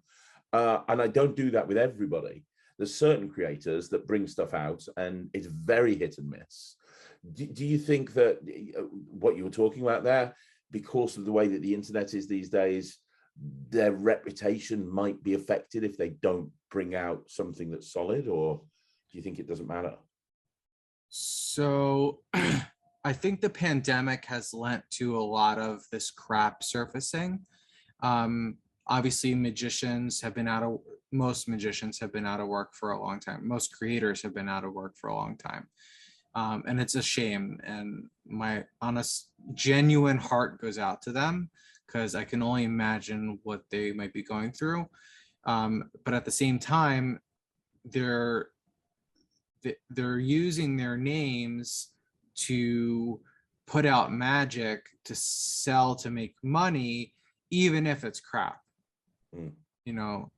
And I don't do that with everybody. There's certain creators that bring stuff out and it's very hit and miss. Do you think that what you were talking about there, because of the way that the internet is these days, their reputation might be affected if they don't bring out something that's solid, or do you think it doesn't matter? So I think the pandemic has lent to a lot of this crap surfacing. Obviously most magicians have been out of work for a long time. Most creators have been out of work for a long time. And it's a shame, and my honest, genuine heart goes out to them because I can only imagine what they might be going through. But at the same time, they're using their names to put out magic to sell, to make money, even if it's crap. You know,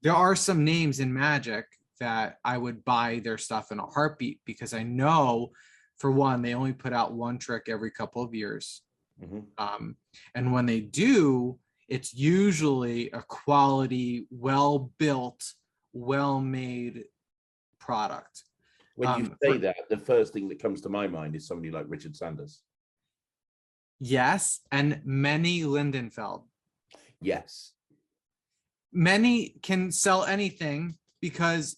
there are some names in magic that I would buy their stuff in a heartbeat because I know, for one, they only put out one trick every couple of years. And when they do, it's usually a quality, well-built, well-made product. When you say that, the first thing that comes to my mind is somebody like Richard Sanders. Yes, and Manny Lindenfeld. Yes. Manny can sell anything because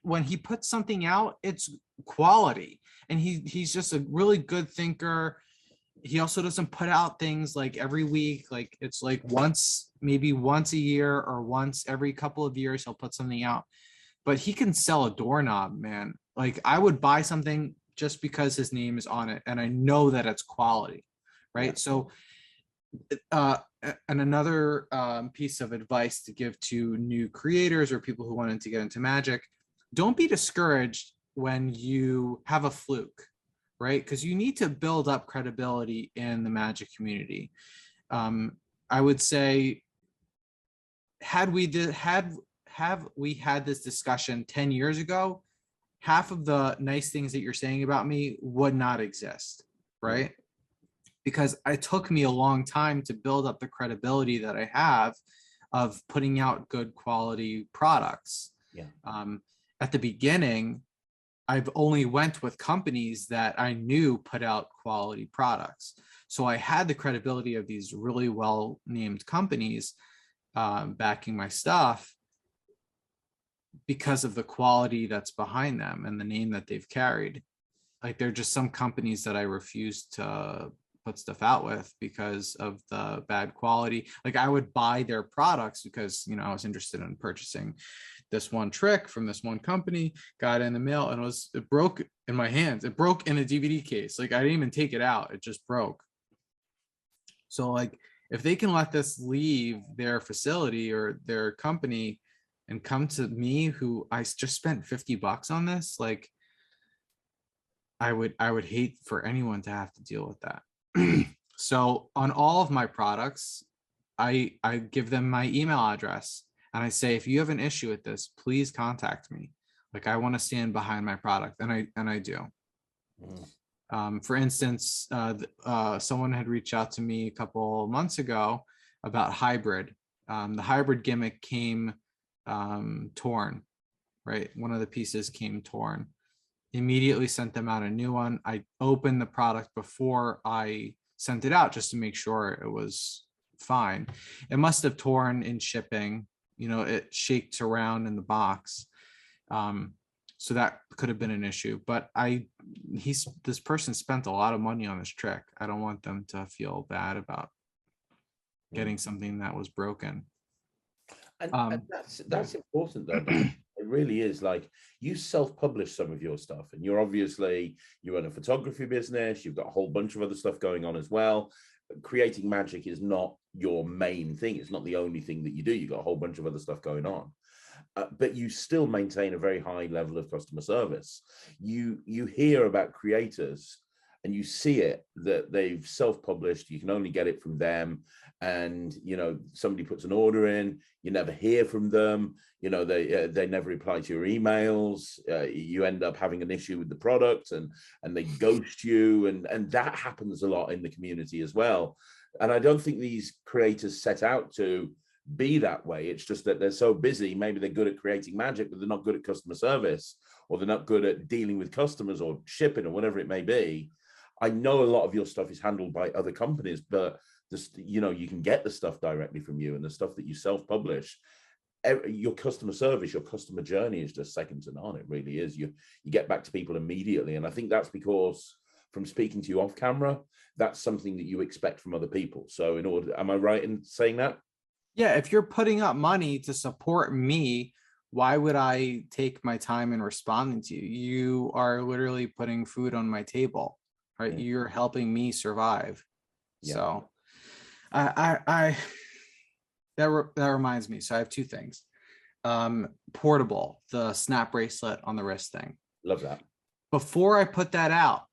when he puts something out, it's quality, and he's just a really good thinker. He also doesn't put out things like every week. Like it's like maybe once a year or once every couple of years he'll put something out. But he can sell a doorknob, man. Like I would buy something just because his name is on it and I know that it's quality, right? Yeah. So and another piece of advice to give to new creators or people who wanted to get into magic: don't be discouraged when you have a fluke, right? Because you need to build up credibility in the magic community. I would say, have we had this discussion 10 years ago, half of the nice things that you're saying about me would not exist, right? Because it took me a long time to build up the credibility that I have of putting out good quality products. Yeah. At the beginning, I've only went with companies that I knew put out quality products. So I had the credibility of these really well-named companies backing my stuff because of the quality that's behind them and the name that they've carried. Like there are just some companies that I refuse to put stuff out with because of the bad quality. Like I would buy their products because, you know, I was interested in purchasing this one trick from this one company, got it in the mail, and it broke in my hands. It broke in a DVD case. Like I didn't even take it out. It just broke. So like, if they can let this leave their facility or their company and come to me, who I just spent $50 on this, like I would hate for anyone to have to deal with that. So on all of my products, I give them my email address and I say, if you have an issue with this, please contact me. Like, I want to stand behind my product, and I do. For instance, someone had reached out to me a couple months ago about hybrid. The hybrid gimmick came torn, right? One of the pieces came torn. Immediately sent them out a new one. I opened the product before I sent it out just to make sure it was fine. It must have torn in shipping. You know, it shaked around in the box. So that could have been an issue, but this person spent a lot of money on this trick. I don't want them to feel bad about getting something that was broken. And that's important though. It really is. Like, you self-publish some of your stuff, and you run a photography business. You've got a whole bunch of other stuff going on as well. Creating magic is not your main thing. It's not the only thing that you do. You've got a whole bunch of other stuff going on. But you still maintain a very high level of customer service. You hear about creators and you see it that they've self-published. You can only get it from them, and somebody puts an order in, you never hear from them. They never reply to your emails. You end up having an issue with the product, and they ghost you, and that happens a lot in the community as well. And I don't think these creators set out to be that way. It's just that they're so busy. Maybe they're good at creating magic, but they're not good at customer service, or they're not good at dealing with customers or shipping or whatever it may be. I know a lot of your stuff is handled by other companies, but you can get the stuff directly from you, and the stuff that you self-publish, your customer service, your customer journey is just second to none. It really is. You get back to people immediately. And I think that's because, from speaking to you off camera, that's something that you expect from other people. So am I right in saying that? Yeah, if you're putting up money to support me, why would I take my time in responding to you? You are literally putting food on my table, right? You're helping me survive. Yeah. So that reminds me. So I have two things. Portable, the snap bracelet on the wrist thing. Love that. Before I put that out,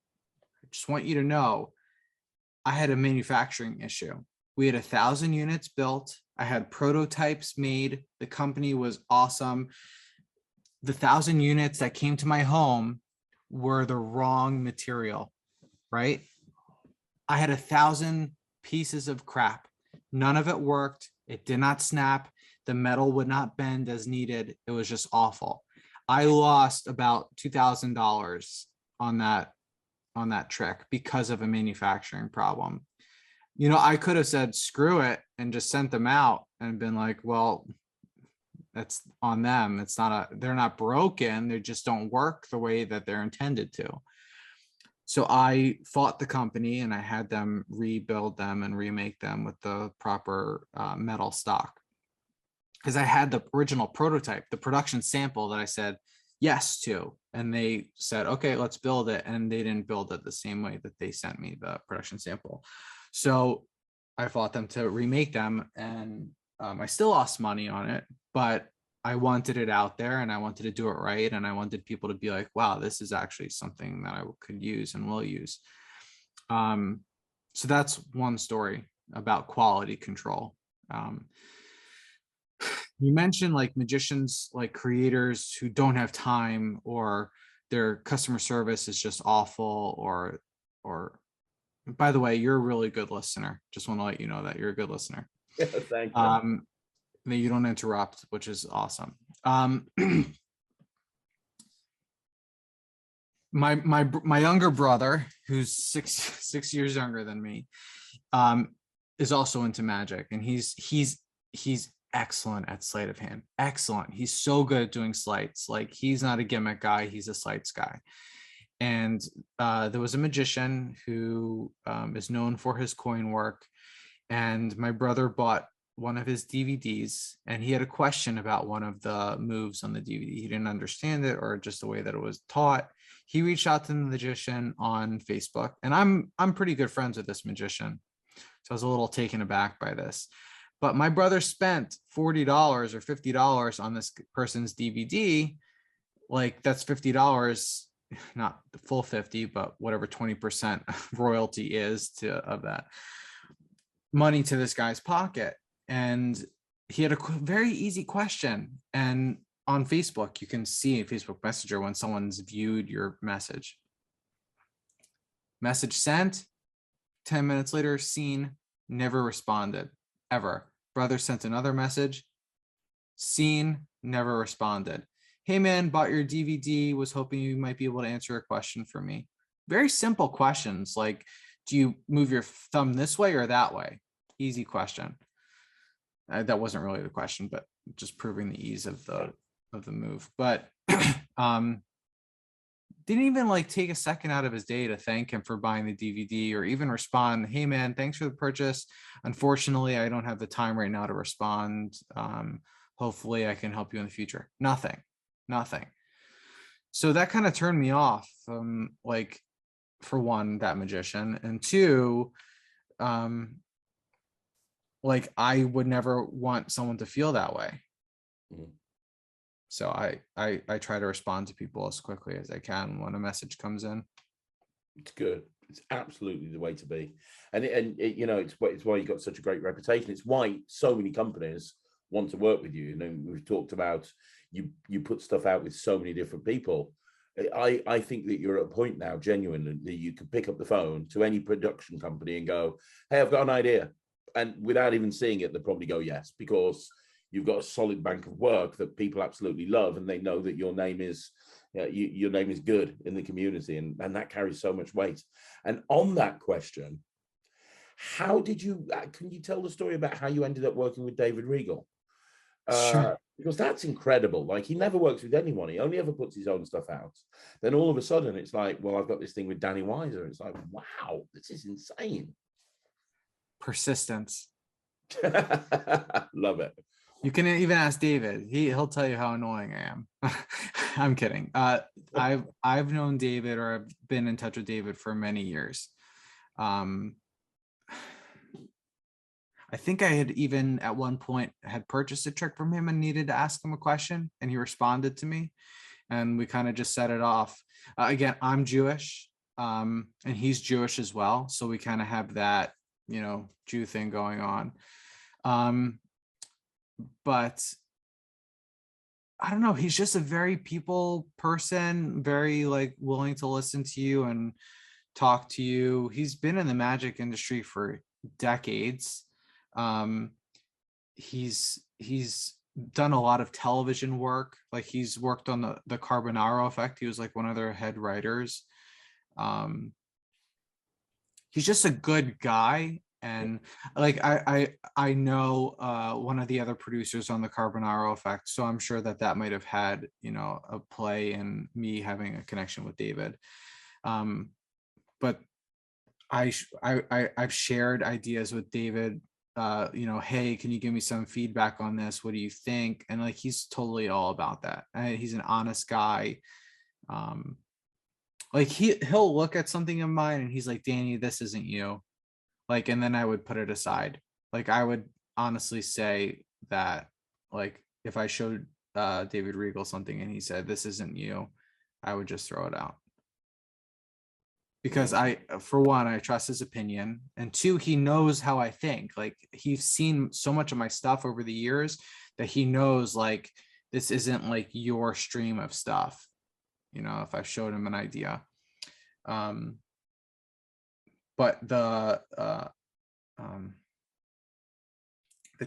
I just want you to know I had a manufacturing issue. We had 1,000 units built. I had prototypes made. The company was awesome. The 1,000 units that came to my home were the wrong material, right? I had 1,000 pieces of crap. None of it worked. It did not snap. The metal would not bend as needed. It was just awful. I lost about $2,000 on that trick because of a manufacturing problem. I could have said, screw it, and just sent them out and been like, well, that's on them. They're not broken. They just don't work the way that they're intended to. So I fought the company, and I had them rebuild them and remake them with the proper metal stock. Because I had the original prototype, the production sample that I said yes to. And they said, okay, let's build it. And they didn't build it the same way that they sent me the production sample. So I fought them to remake them, and I still lost money on it, but I wanted it out there, and I wanted to do it right. And I wanted people to be like, wow, this is actually something that I could use and will use. So that's one story about quality control. You mentioned like magicians, like creators who don't have time, or their customer service is just awful, or by the way, you're a really good listener. Just want to let you know that you're a good listener. Yeah, thank you. That you don't interrupt, which is awesome. My younger brother, who's six years younger than me, is also into magic, and he's excellent at sleight of hand. Excellent. He's so good at doing sleights. Like, he's not a gimmick guy, he's a sleights guy. And there was a magician who is known for his coin work, and my brother bought one of his DVDs, and he had a question about one of the moves on the DVD. He didn't understand it, or just the way that it was taught. He reached out to the magician on Facebook, and I'm pretty good friends with this magician. So I was a little taken aback by this. But my brother spent $40 or $50 on this person's DVD. Like, that's $50, not the full 50, but whatever 20% royalty is of that money to this guy's pocket. And he had a very easy question. And on Facebook, you can see in Facebook Messenger when someone's viewed your message. Message sent, 10 minutes later, seen, never responded, ever. Brother sent another message, seen, never responded. Hey man, bought your DVD, was hoping you might be able to answer a question for me. Very simple questions, like, do you move your thumb this way or that way? Easy question. That wasn't really the question, but just proving the ease of the move. But didn't even like take a second out of his day to thank him for buying the DVD or even respond, hey man, thanks for the purchase. Unfortunately, I don't have the time right now to respond. Hopefully I can help you in the future. Nothing. So that kind of turned me off. Like, for one, that magician, and two, like, I would never want someone to feel that way. So I try to respond to people as quickly as I can when a message comes in. It's good. It's absolutely the way to be. And you know, it's why you got such a great reputation. It's why so many companies want to work with you. You know, we've talked about you put stuff out with so many different people. I think that you're at a point now, genuinely, that you could pick up the phone to any production company and go, hey, I've got an idea. And without even seeing it, they'll probably go yes, because you've got a solid bank of work that people absolutely love, and they know that your name is your name is good in the community, and that carries so much weight. And on that question, how did you? Can you tell the story about how you ended up working with David Regal? Sure. Because that's incredible. Like, he never works with anyone. He only ever puts his own stuff out. Then all of a sudden, it's like, well, I've got this thing with Danny Weiser. It's like, wow, this is insane. Persistence. Love it. You can even ask David. He'll tell you how annoying I am. I'm kidding. I've known David, or I've been in touch with David for many years. I think I had even at one point had purchased a trick from him and needed to ask him a question, and he responded to me, and we kind of just set it off. Again, I'm Jewish, and he's Jewish as well, so we kind of have that, you know, Jew thing going on. But I don't know, he's just a very people person, very like willing to listen to you and talk to you. He's been in the magic industry for decades. He's done a lot of television work. Like, he's worked on the Carbonaro Effect. He was like one of their head writers. He's just a good guy. And like, I know one of the other producers on the Carbonaro Effect, so I'm sure that might have had, you know, a play in me having a connection with David. But I've shared ideas with David. You know, hey, can you give me some feedback on this? What do you think? And like, he's totally all about that. He's an honest guy. Like, he'll look at something of mine and he's like, Danny, this isn't you. Like, and then I would put it aside. Like, I would honestly say that, like, if I showed David Regal something and he said, this isn't you, I would just throw it out. Because for one, I trust his opinion, and two, he knows how I think. Like, he's seen so much of my stuff over the years that he knows, like, this isn't like your stream of stuff, you know, if I showed him an idea. But the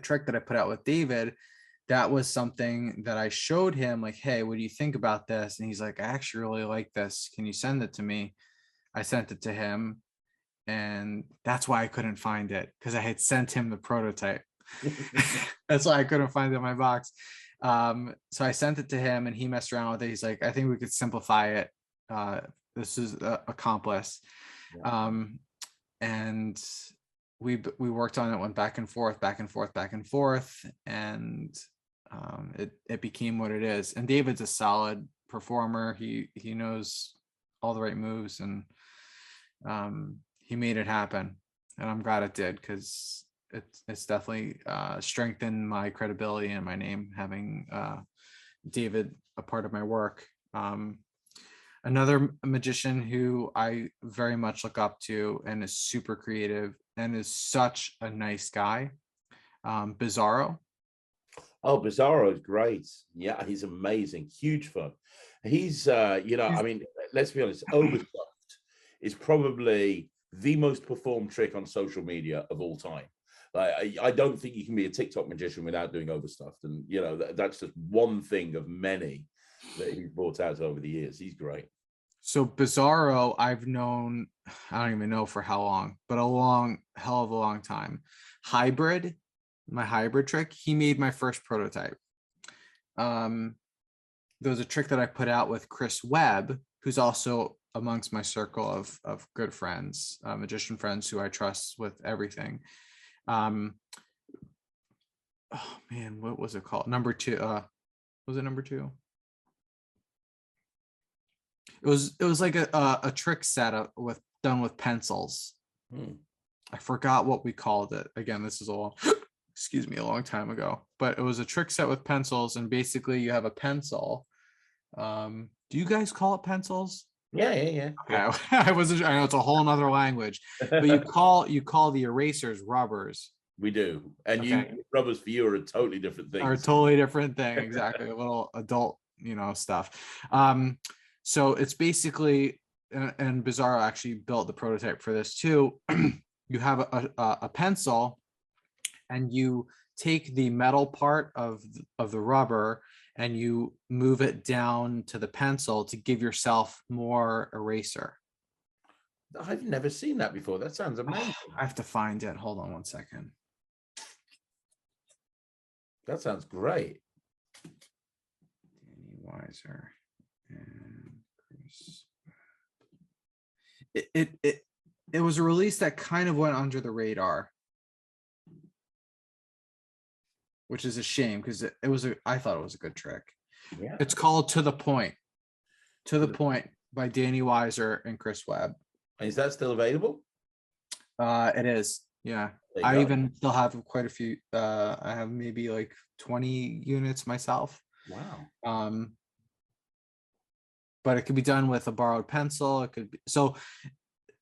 trick that I put out with David, that was something that I showed him, like, hey, what do you think about this? And he's like, I actually really like this. Can you send it to me? I sent it to him, and that's why I couldn't find it, because I had sent him the prototype. That's why I couldn't find it in my box. So I sent it to him, and he messed around with it. He's like, I think we could simplify it. This is accomplice. And we worked on it, went back and forth, and it became what it is. And David's a solid performer. He knows all the right moves, and he made it happen. and I'm glad it did, because it's definitely strengthened my credibility and my name, having David a part of my work. Another magician who I very much look up to and is super creative and is such a nice guy, Bizarro. Oh, Bizarro is great. Yeah, he's amazing. Huge fun. He's, I mean, let's be honest, Overstuffed is probably the most performed trick on social media of all time. Like, I don't think you can be a TikTok magician without doing Overstuffed. And, that's just one thing of many that he's brought out over the years. He's great. So Bizarro, I've known, I don't even know for how long, but a hell of a long time. Hybrid, my hybrid trick, he made my first prototype. There was a trick that I put out with Chris Webb, who's also amongst my circle of good friends, magician friends who I trust with everything. Oh man, what was it called? Number two. Was it number two? It was like a trick set done with pencils. I forgot what we called it. Again, this is a long, excuse me, a long time ago. But it was a trick set with pencils, and basically you have a pencil. Do you guys call it pencils? Yeah. Okay. I know it's a whole nother language, but you call the erasers rubbers. We do, and Okay. rubbers for you are a totally different thing. Are a totally different thing, exactly. A little adult, stuff. So it's basically, and Bizarro actually built the prototype for this too. You have a pencil, and you take the metal part of the rubber and you move it down to the pencil to give yourself more eraser. I've never seen that before. That sounds amazing. I have to find it. Hold on one second. That sounds great. Danny Weiser and Chris. It was a release that kind of went under the radar, which is a shame, because I thought it was a good trick. Yeah. It's called To the Point. To the Point by Danny Weiser and Chris Webb. Is that still available? It is. Yeah. I even still have quite a few. I have maybe like 20 units myself. Wow. But it could be done with a borrowed pencil. It could be, so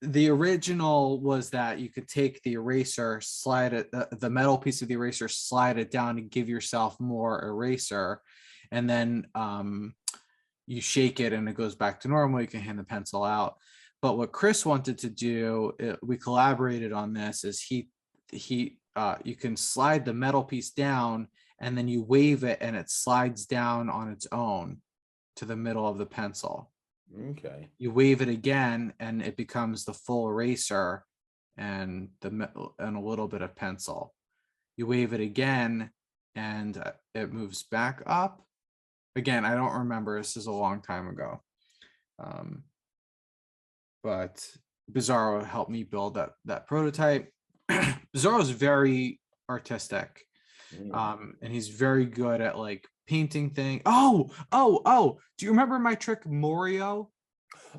the original was that you could take the eraser, slide it, the metal piece of the eraser, slide it down to give yourself more eraser, and then you shake it and it goes back to normal. You can hand the pencil out. But what Chris wanted to do, we collaborated on this, is you can slide the metal piece down and then you wave it and it slides down on its own to the middle of the pencil. Okay. You wave it again and it becomes the full eraser and a little bit of pencil. You wave it again and it moves back up. Again, I don't remember. This is a long time ago. But Bizarro helped me build that prototype. Bizarro is very artistic. And he's very good at like painting things. Oh, do you remember my trick Morio?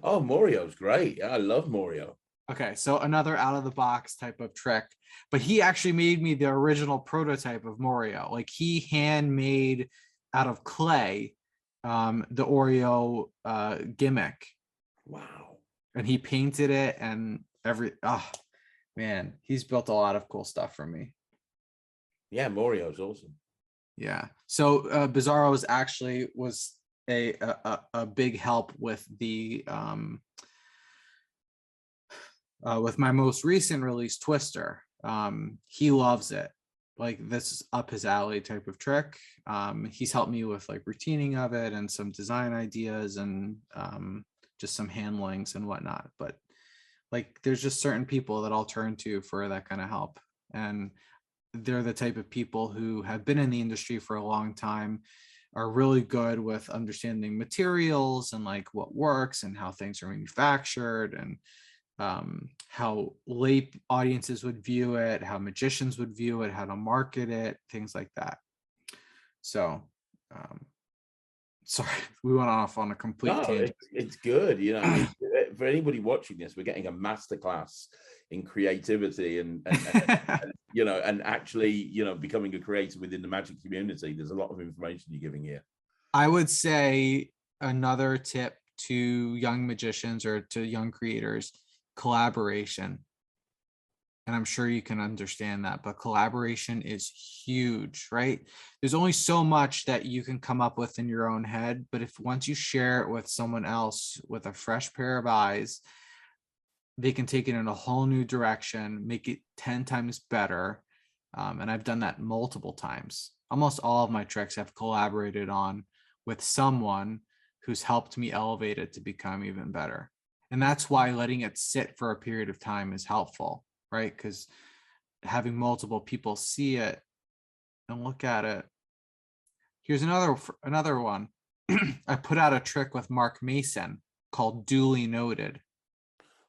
Oh, Morio's great. Yeah, I love Morio. Okay, so another out of the box type of trick, but he actually made me the original prototype of Morio. Like, he handmade out of clay the Oreo gimmick. Wow. And he painted it and man, he's built a lot of cool stuff for me. Yeah, Morio's awesome. Yeah. So Bizarro was a big help with the with my most recent release, Twister. He loves it. Like, this is up his alley type of trick. He's helped me with like routining of it and some design ideas and just some handlings and whatnot. But like, there's just certain people that I'll turn to for that kind of help. And they're the type of people who have been in the industry for a long time, are really good with understanding materials and like what works and how things are manufactured, and how lay audiences would view it, how magicians would view it, how to market it, things like that. So sorry, we went off on a complete tangent. It's good. for anybody watching this, we're getting a masterclass in creativity and you know, and actually, you know, becoming a creator within the magic community. There's a lot of information you're giving here. I would say another tip to young magicians or to young creators, collaboration. And I'm sure you can understand that, but collaboration is huge, right? There's only so much that you can come up with in your own head, but if once you share it with someone else with a fresh pair of eyes, they can take it in a whole new direction, make it 10 times better. And I've done that multiple times. Almost all of my tricks I've collaborated on with someone who's helped me elevate it to become even better. And that's why letting it sit for a period of time is helpful, right? Because having multiple people see it and look at it. Here's another one. I put out a trick with Mark Mason called Duly Noted.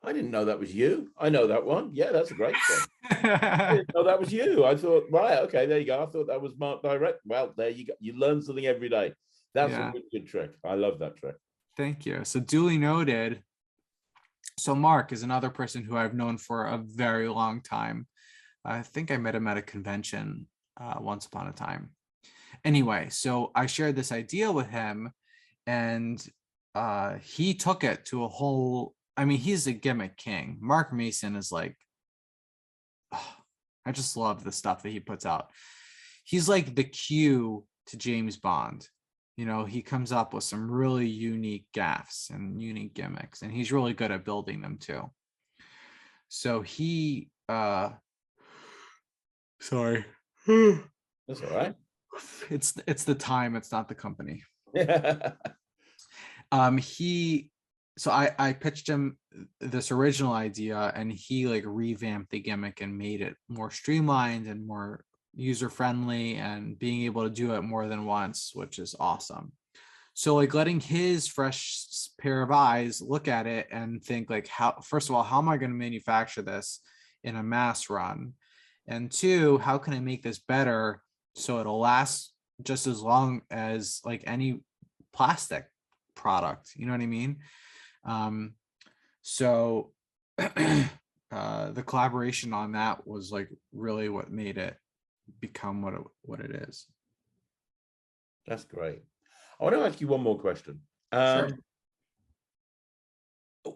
I didn't know that was you. I know that one. Yeah, that's a great thing. I didn't know that was you. I thought, right, okay, there you go. I thought that was Mark Direct. Well, there you go. You learn something every day. That's a really good trick. I love that trick. Thank you. So Duly Noted. So Mark is another person who I've known for a very long time. I think I met him at a convention once upon a time. Anyway, so I shared this idea with him, and he took it to a whole, I mean, he's a gimmick king. Mark Mason is like, oh, I just love the stuff that he puts out. He's like the Q to James Bond. You know, he comes up with some really unique gaffes and unique gimmicks, and he's really good at building them too. So he, sorry. That's all right. It's the time, it's not the company. So I pitched him this original idea, and he like revamped the gimmick and made it more streamlined and more user-friendly and being able to do it more than once, which is awesome. So like letting his fresh pair of eyes look at it and think like, how, first of all, how am I going to manufacture this in a mass run? And two, how can I make this better so it'll last just as long as like any plastic product, you know what I mean? So the collaboration on that was like really what made it become what it is. That's great. I want to ask you one more question. Sure.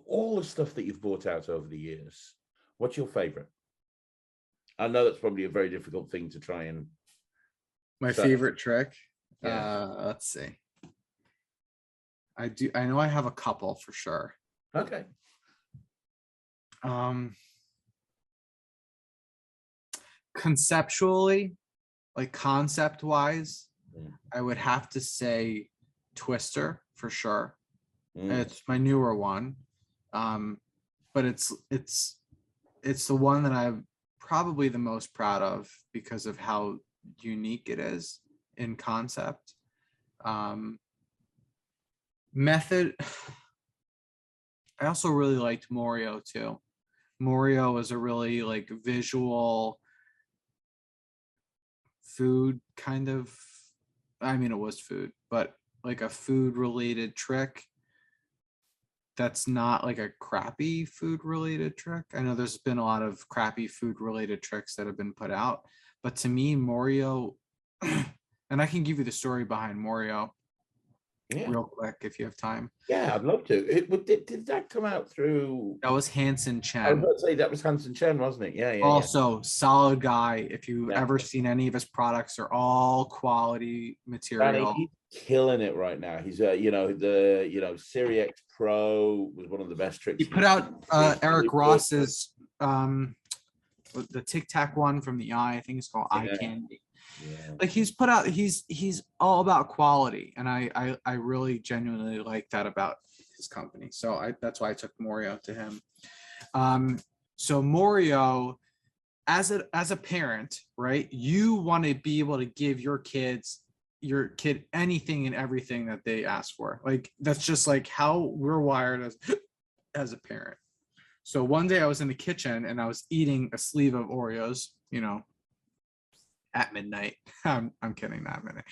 All the stuff that you've brought out over the years, what's your favorite? I know that's probably a very difficult thing to try and my favorite trick. Yeah. Let's see. I know I have a couple for sure. Okay. Conceptually, like concept wise, I would have to say Twister for sure. It's my newer one. But it's the one that I'm probably the most proud of because of how unique it is in concept. Method, I also really liked Morio too. Morio was a really like visual food kind of, I mean, it was food, but like a food related trick that's not like a crappy food related trick. I know there's been a lot of crappy food related tricks that have been put out, but to me, Morio, and I can give you the story behind Morio real quick if you have time. Yeah, I'd love to. Did that come out through? That was Hansen Chen. I was about to say that was Hansen Chen, wasn't it? Yeah. Also, solid guy. If you've ever seen any of his products, they're all quality material. And he's killing it right now. He's the Siri X Pro was one of the best tricks. He put out Eric Ross's the Tic Tac one from the eye. I think it's called Eye Candy. Yeah. Like he's put out, he's all about quality, and I really genuinely like that about his company. So that's why I took Morio to him. So Morio, as a parent, right? You want to be able to give your kid anything and everything that they ask for. Like that's just like how we're wired as a parent. So one day I was in the kitchen and I was eating a sleeve of Oreos, at midnight. I'm kidding, not midnight.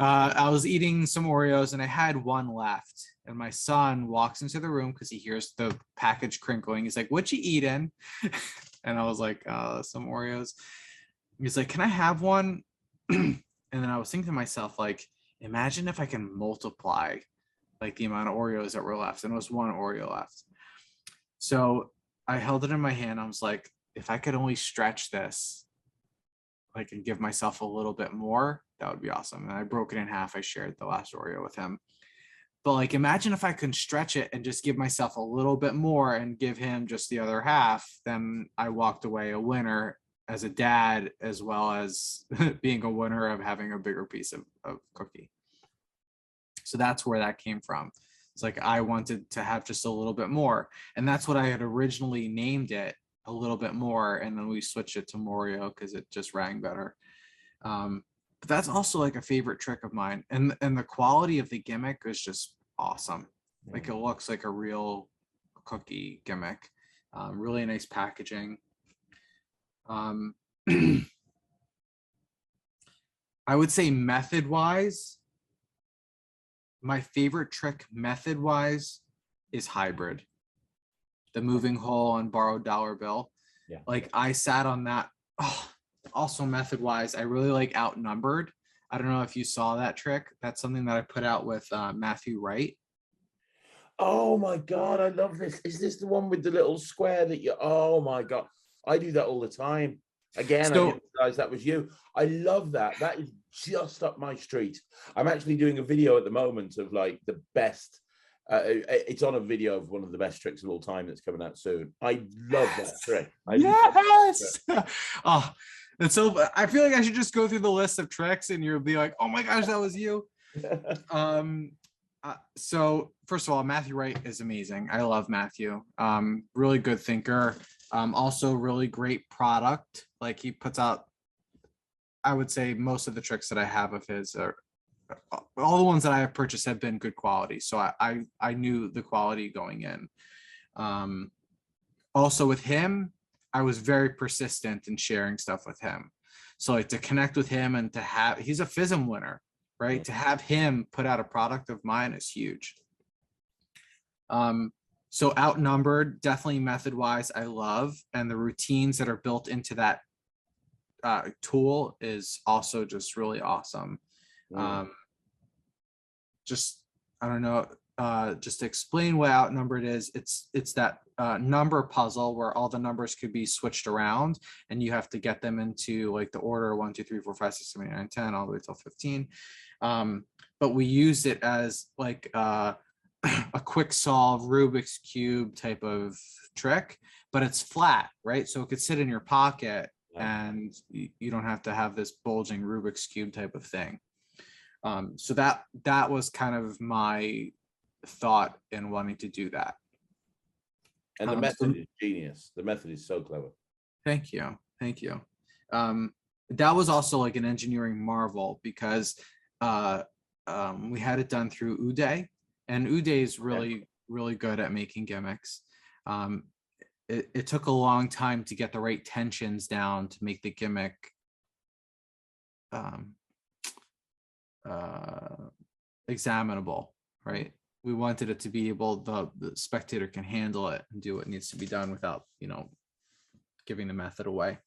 I was eating some Oreos and I had one left. and my son walks into the room because he hears the package crinkling. He's like, "What you eating?" And I was like, "Some Oreos." He's like, "Can I have one?" And then I was thinking to myself, like, imagine if I can multiply like the amount of Oreos that were left, and it was one Oreo left. So I held it in my hand. I was like, if I could only stretch this, like, and give myself a little bit more, that would be awesome. And I broke it in half. I shared the last Oreo with him. But like, imagine if I can stretch it and just give myself a little bit more and give him just the other half, then I walked away a winner as a dad, as well as being a winner of having a bigger piece of cookie. So that's where that came from. It's like, I wanted to have just a little bit more. And that's what I had originally named it, a little bit more. And then we switched it to Morio because it just rang better. But that's also like a favorite trick of mine. And the quality of the gimmick is just awesome. Like, it looks like a real cookie gimmick. Really nice packaging. I would say method wise, my favorite trick method wise is hybrid. The moving hole on borrowed dollar bill. Yeah. Like, I sat on that. Oh, also method wise, I really like outnumbered. I don't know if you saw that trick. That's something that I put out with Matthew Wright. Oh my God, I love this. Is this the one with the little square that you, oh my God, I do that all the time. Again, I didn't realize that was you. I love that. That is just up my street. I'm actually doing a video at the moment of like the best. It's on a video of one of the best tricks of all time that's coming out soon. I love that trick. Yes. Oh, and so I feel like I should just go through the list of tricks and you'll be like, oh my gosh, that was you. So first of all, Matthew Wright is amazing. I love Matthew. Really good thinker. Also really great product. Like, he puts out, I would say most of the tricks that I have of his are, all the ones that I have purchased have been good quality. So I knew the quality going in. Also with him, I was very persistent in sharing stuff with him. So like, to connect with him and to have, he's a FISM winner, right? To have him put out a product of mine is huge. So outnumbered, definitely method wise, I love, and the routines that are built into that tool is also just really awesome. Just, I don't know, just to explain what outnumbered is, it's that number puzzle where all the numbers could be switched around and you have to get them into like the order 1, 2, 3, 4, 5, 6, 7, 8, 9, 10 all the way till 15. But we used it as like a quick solve Rubik's Cube type of trick, but it's flat, right? So it could sit in your pocket and you don't have to have this bulging Rubik's Cube type of thing. So that was kind of my thought in wanting to do that. And the method is genius. The method is so clever. Thank you. Thank you. That was also like an engineering marvel because we had it done through Uday, and Uday is really, really good at making gimmicks. It took a long time to get the right tensions down to make the gimmick examinable, right? We wanted it to be able, the spectator can handle it and do what needs to be done without, giving the method away.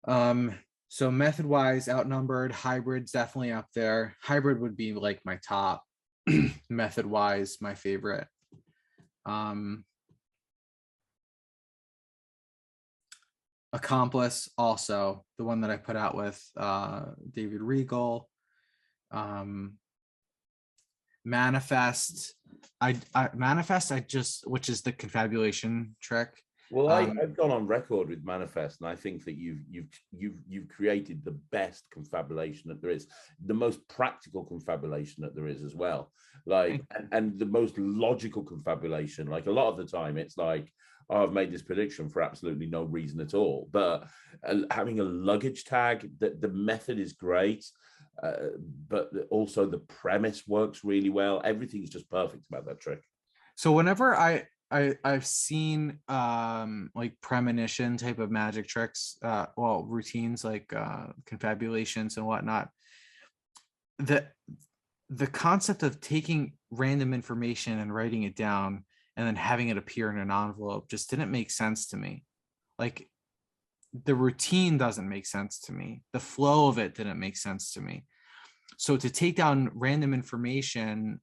So method wise, outnumbered, hybrid's definitely up there. Hybrid would be like my top. Method wise, my favorite. Accomplice, also the one that I put out with David Regal. Manifest, which is the confabulation trick. Well, I've gone on record with Manifest, and I think that you've created the best confabulation that there is, the most practical confabulation that there is as well. Like, and the most logical confabulation. Like, a lot of the time, it's like, oh, I've made this prediction for absolutely no reason at all. But having a luggage tag, the method is great, but also the premise works really well. Everything's just perfect about that trick. So whenever I've seen like premonition type of magic tricks, routines like confabulations and whatnot, that the concept of taking random information and writing it down and then having it appear in an envelope just didn't make sense to me. Like, the routine doesn't make sense to me. The flow of it didn't make sense to me. So to take down random information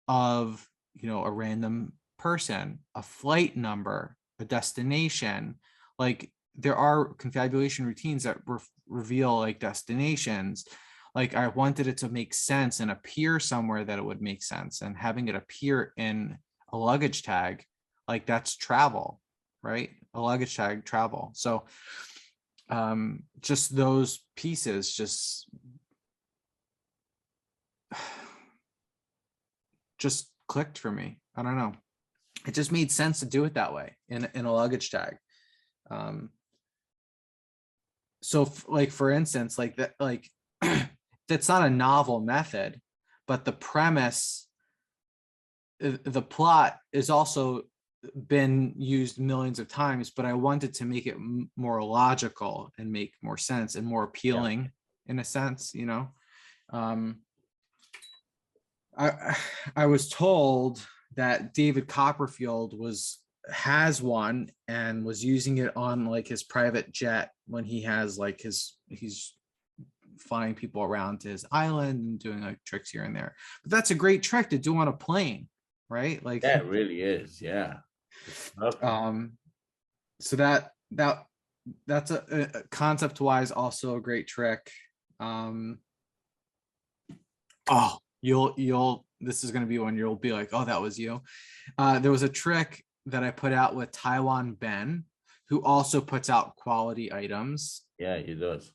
of, a random person, a flight number, a destination, like there are confabulation routines that reveal like destinations. Like I wanted it to make sense and appear somewhere that it would make sense, and having it appear in a luggage tag, like that's travel, right? A luggage tag, travel. So just those pieces just clicked for me. I don't know. It just made sense to do it that way in a luggage tag. So like, for instance, like that, like that's not a novel method, but the premise, the plot is also been used millions of times, but I wanted to make it more logical and make more sense and more appealing in a sense, I was told that David Copperfield has one and was using it on like his private jet when he has like he's flying people around to his island and doing like tricks here and there. But that's a great trick to do on a plane, right? Like, yeah, it really is. Yeah. So that's a concept wise also a great trick. Oh, you'll this is going to be one you'll be like, oh, that was you. There was a trick that I put out with Taiwan Ben, who also puts out quality items. Yeah, he does.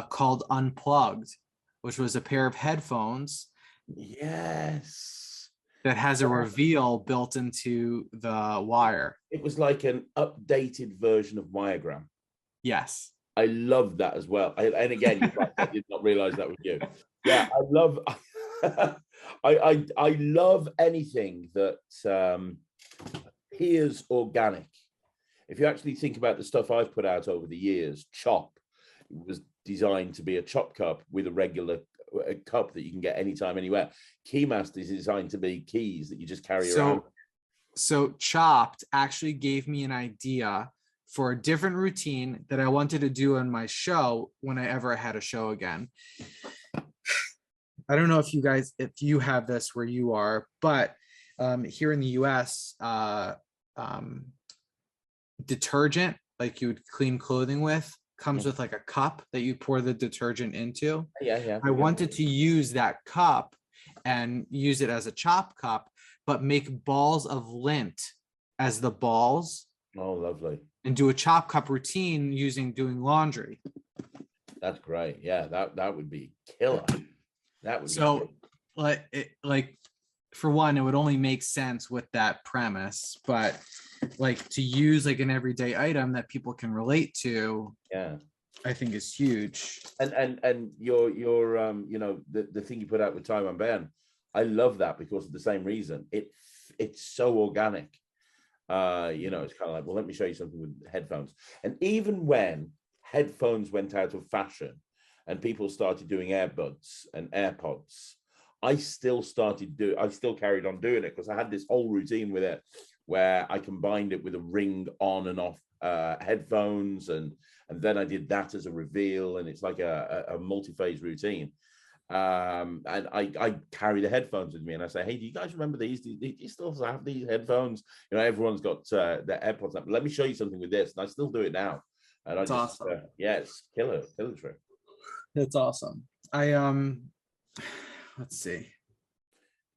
Called Unplugged, which was a pair of headphones. Yes. That has a reveal built into the wire. It was like an updated version of Wiregram. Yes. I love that as well. And again, I did not realize that was you. Yeah, I love I love anything that appears organic. If you actually think about the stuff I've put out over the years, Chop was designed to be a chop cup with a regular cup that you can get anytime, anywhere. Keymaster is designed to be keys that you just carry around. So Chopped actually gave me an idea for a different routine that I wanted to do on my show when I ever had a show again. I don't know if you have this where you are, but here in the US, detergent, like you would clean clothing with, comes with like a cup that you pour the detergent into. Yeah. I wanted to use that cup and use it as a chop cup, but make balls of lint as the balls. Oh, lovely. And do a chop cup routine doing laundry. That's great. Yeah, that would be killer. That would so like for one, it would only make sense with that premise, but like to use like an everyday item that people can relate to, yeah, I think is huge. And your the thing you put out with Taiwan Ben, I love that because of the same reason. It's so organic. It's kind of like, well, let me show you something with headphones. And even when headphones went out of fashion and people started doing earbuds and AirPods, I still carried on doing it because I had this whole routine with it where I combined it with a ring on and off headphones, and then I did that as a reveal, and it's like a multi-phase routine. And I carry the headphones with me, and I say, hey, do you guys remember these? Do you still have these headphones? Everyone's got their AirPods up. Let me show you something with this, and I still do it now. And that's awesome. It's killer trick. That's awesome. Let's see.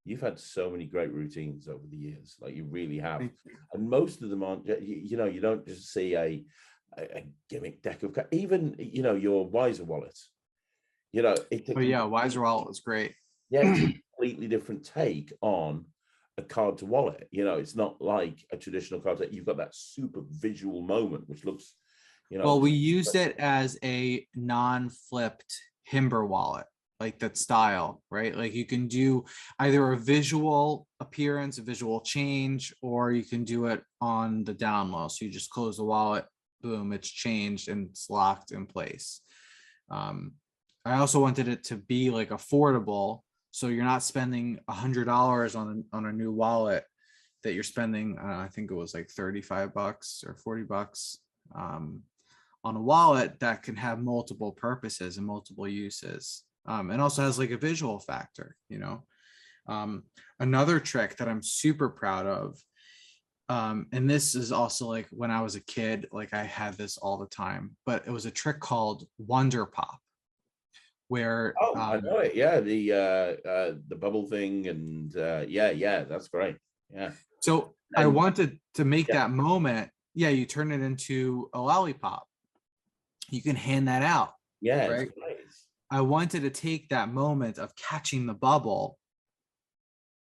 You've had so many great routines over the years, like you really have, and most of them aren't. You don't just see a gimmick deck of even your Weiser wallet. Weiser wallet was great. Yeah, it's a completely different take on a card to wallet. It's not like a traditional card. You've got that super visual moment, which looks, Well, we used it as a non-flipped Himber wallet, like that style, right? Like you can do either a visual appearance, a visual change, or you can do it on the down low. So you just close the wallet, boom, it's changed and it's locked in place. I also wanted it to be like affordable. So you're not spending $100 on a new wallet that you're spending, I think it was like $35 or $40 on a wallet that can have multiple purposes and multiple uses. And also has like a visual factor, you know. Another trick that I'm super proud of, and this is also like when I was a kid, like I had this all the time, but it was a trick called Wonder Pop, where I know it. Yeah, the bubble thing, and yeah, that's great. Yeah. So And I wanted to make yeah, that moment. Yeah, you turn it into a lollipop. You can hand that out, yeah, it's right? great. I wanted to take that moment of catching the bubble.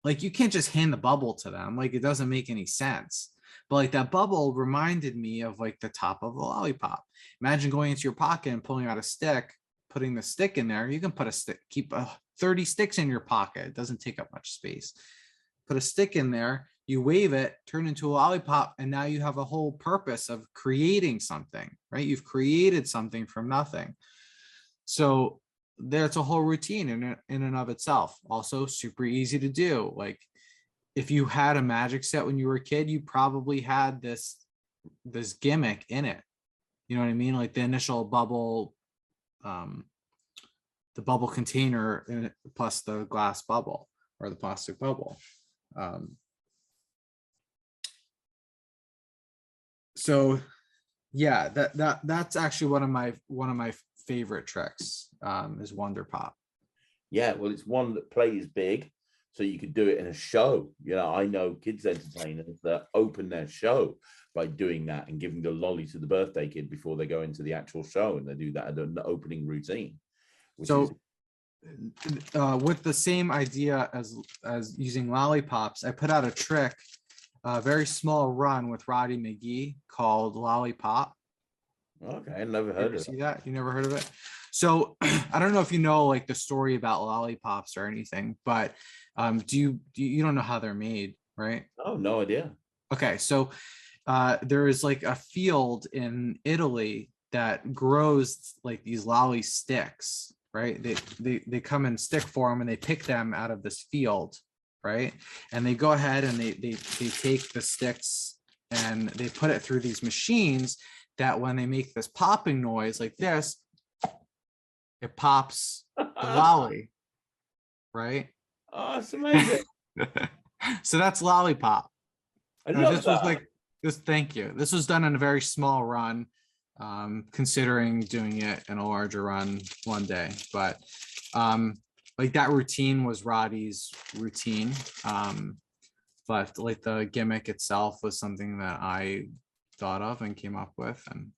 Like you can't just hand the bubble to them. Like it doesn't make any sense. But like that bubble reminded me of like the top of a lollipop. Imagine going into your pocket and pulling out a stick, putting the stick in there. You can put a stick, keep 30 sticks in your pocket. It doesn't take up much space. Put a stick in there, you wave it, turn into a lollipop, and now you have a whole purpose of creating something, right? You've created something from nothing. So that's a whole routine in and of itself. Also super easy to do. Like if you had a magic set when you were a kid, you probably had this gimmick in it. You know what I mean? Like the initial bubble, the bubble container in it, plus the glass bubble or the plastic bubble. So yeah, that's actually one of my favorite tricks, is Wonder Pop. Yeah, well, it's one that plays big, so you could do it in a show. You know, I know kids entertainers that open their show by doing that and giving the lolly to the birthday kid before they go into the actual show, and they do that at an opening routine. So with the same idea as using lollipops, I put out a trick, a very small run with Roddy McGee called Lollipop. Okay, I never heard of See that? You never heard of it? So I don't know if you know like the story about lollipops or anything, but do you don't know how they're made, right? Oh, no idea. Okay, so there is like a field in Italy that grows like these lolly sticks, right? They come in stick form and they pick them out of this field, right? And they go ahead and they take the sticks and they put it through these machines that when they make this popping noise like this, it pops the lolly, right? Oh, it's amazing. So that's Lollipop. I love that. Was like this. Thank you. This was done in a very small run, considering doing it in a larger run one day. But like that routine was Roddy's routine. But like the gimmick itself was something that I thought of and came up with. And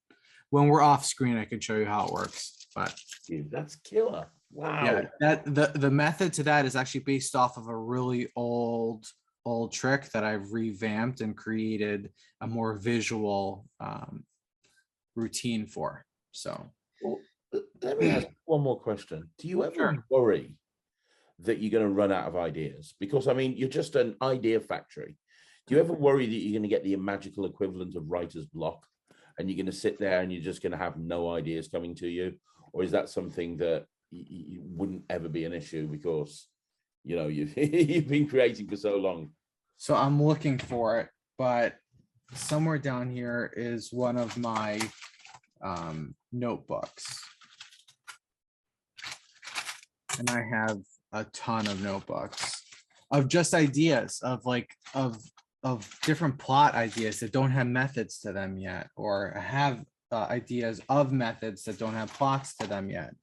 when we're off screen, I can show you how it works. But Dude, that's killer. Wow. yeah, that the method to that is actually based off of a really old trick that I've revamped and created a more visual routine for. So well, let me ask one more question. Do you ever Sure. worry that you're going to run out of ideas? Because I mean, you're just an idea factory. Do you ever worry that you're going to get the magical equivalent of writer's block and you're going to sit there and you're just going to have no ideas coming to you? Or is that something that you wouldn't ever be an issue because, you know, you've been creating for so long? So I'm looking for it, but somewhere down here is one of my notebooks. And I have a ton of notebooks of just ideas of like of different plot ideas that don't have methods to them yet, or have ideas of methods that don't have plots to them yet.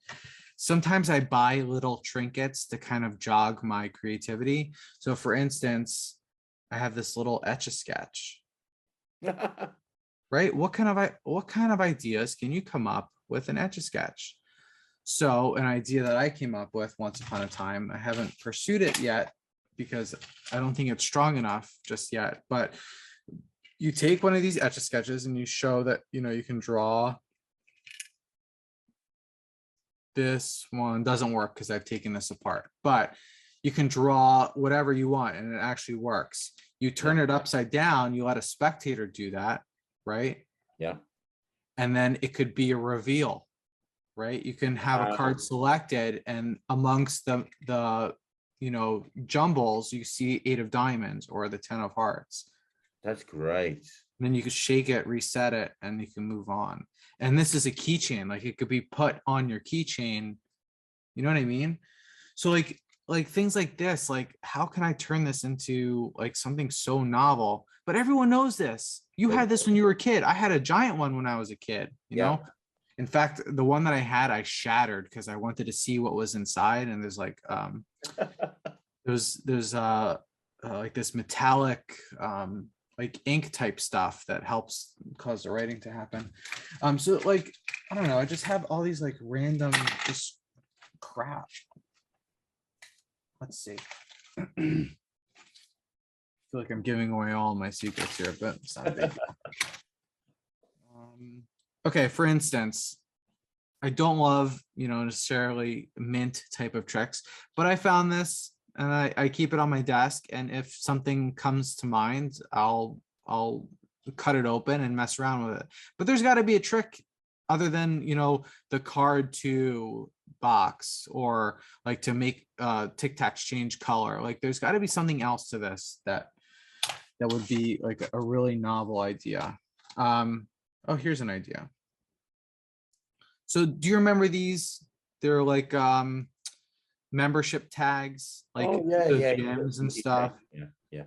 Sometimes I buy little trinkets to kind of jog my creativity. So for instance, I have this little Etch-a-Sketch, right? What kind of ideas can you come up with an Etch-a-Sketch? So an idea that I came up with once upon a time, I haven't pursued it yet because I don't think it's strong enough just yet, but you take one of these Etch-a-Sketches and you show that, you know, you can draw. This one doesn't work because I've taken this apart, but you can draw whatever you want and it actually works. You turn it upside down, you let a spectator do that, right? Yeah. And then it could be a reveal, right? You can have a card selected and amongst the jumbles, you see 8 of diamonds or the 10 of hearts. That's great. And then you can shake it, reset it, and you can move on. And this is a keychain. Like, it could be put on your keychain. You know what I mean? So like things like this, like, how can I turn this into like something so novel? But everyone knows this. You had this when you were a kid. I had a giant one when I was a kid, you know? In fact, the one that I had, I shattered because I wanted to see what was inside. And there's like there's like this metallic like ink type stuff that helps cause the writing to happen. So like, I don't know, I just have all these like random just crap. Let's see. I feel like I'm giving away all my secrets here, but it's not a big deal. Okay, for instance, I don't love, necessarily mint type of tricks, but I found this and I keep it on my desk. And if something comes to mind, I'll cut it open and mess around with it. But there's got to be a trick other than, the card to box, or like to make Tic Tacs change color. Like, there's got to be something else to this that would be like a really novel idea. Oh, here's an idea. So do you remember these? They're like membership tags, like gems and stuff.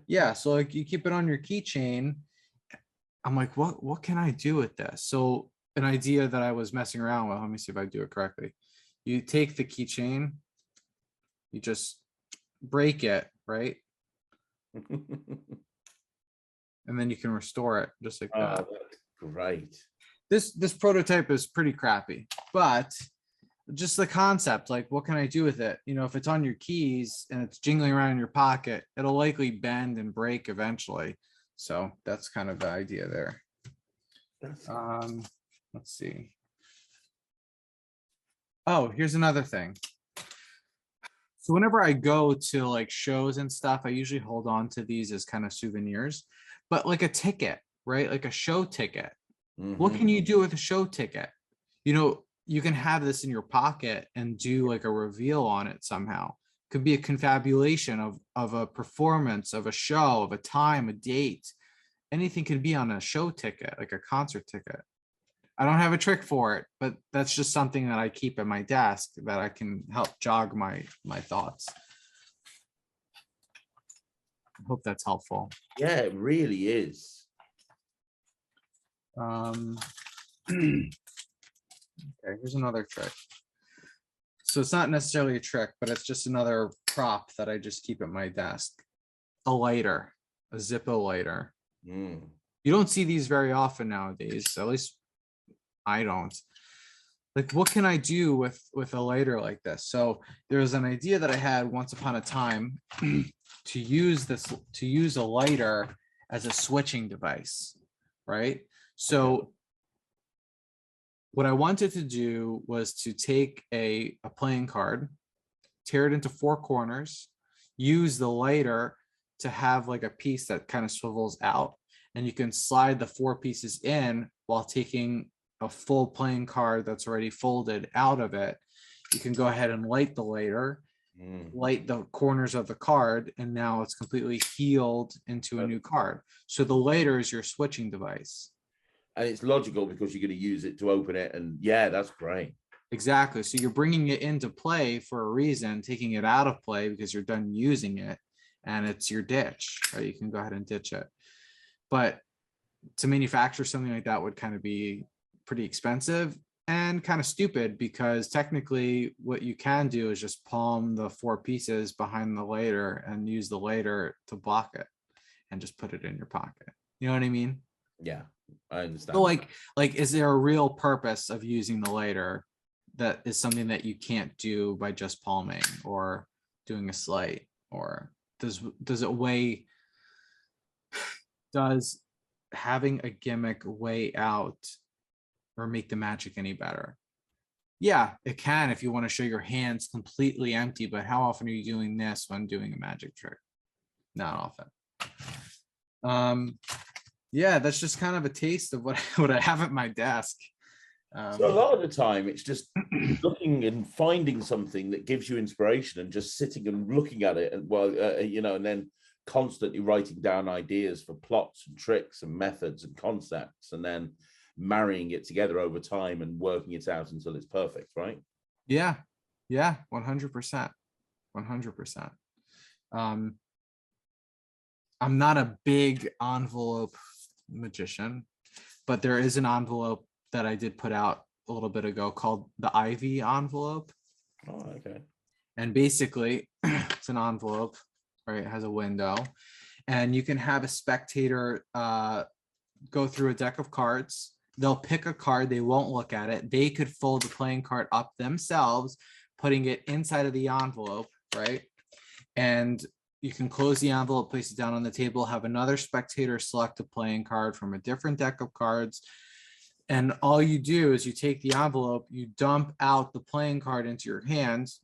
Yeah. So like, you keep it on your keychain. I'm like, what can I do with this? So an idea that I was messing around with, let me see if I do it correctly. You take the keychain, you just break it, right? And then you can restore it just like that. That's great. This prototype is pretty crappy, but just the concept, like, what can I do with it? If it's on your keys and it's jingling around in your pocket, it'll likely bend and break eventually. So that's kind of the idea there. Let's see. Oh, here's another thing. So whenever I go to like shows and stuff, I usually hold on to these as kind of souvenirs, but like a ticket, right? Like a show ticket. What can you do with a show ticket? You can have this in your pocket and do like a reveal on it somehow. Could be a confabulation of a performance, of a show, of a time, a date. Anything could be on a show ticket, like a concert ticket. I don't have a trick for it, but that's just something that I keep at my desk that I can help jog my thoughts. I hope that's helpful. Yeah, it really is. Okay, here's another trick. So it's not necessarily a trick, but it's just another prop that I just keep at my desk. A lighter, a Zippo lighter. You don't see these very often nowadays, at least I don't. Like, what can I do with a lighter like this? So there's an idea that I had once upon a time to use a lighter as a switching device, right? So what I wanted to do was to take a playing card, tear it into 4 corners, use the lighter to have like a piece that kind of swivels out, and you can slide the 4 pieces in while taking a full playing card that's already folded out of it. You can go ahead and light the lighter, light the corners of the card, and now it's completely healed into a new card. So the lighter is your switching device. And it's logical because you're going to use it to open it. And yeah, that's great. Exactly. So you're bringing it into play for a reason, taking it out of play because you're done using it, and it's your ditch, right? You can go ahead and ditch it. But to manufacture something like that would kind of be pretty expensive and kind of stupid, because technically what you can do is just palm the 4 pieces behind the lighter and use the lighter to block it and just put it in your pocket. You know what I mean? Yeah, I understand. So like, is there a real purpose of using the lighter that is something that you can't do by just palming or doing a slight? Or does having a gimmick weigh out or make the magic any better? Yeah, it can if you want to show your hands completely empty, but how often are you doing this when doing a magic trick? Not often. Yeah, that's just kind of a taste of what I have at my desk. So a lot of the time, it's just looking and finding something that gives you inspiration, and just sitting and looking at it, and and then constantly writing down ideas for plots and tricks and methods and concepts, and then marrying it together over time and working it out until it's perfect, right? Yeah, 100%. 100%. I'm not a big envelope magician, but there is an envelope that I did put out a little bit ago called the Ivy envelope. Oh, okay. And basically, it's an envelope, right? It has a window, and you can have a spectator go through a deck of cards. They'll pick a card, they won't look at it. They could fold the playing card up themselves, putting it inside of the envelope, right? And you can close the envelope, place it down on the table, have another spectator select a playing card from a different deck of cards. And all you do is you take the envelope, you dump out the playing card into your hands.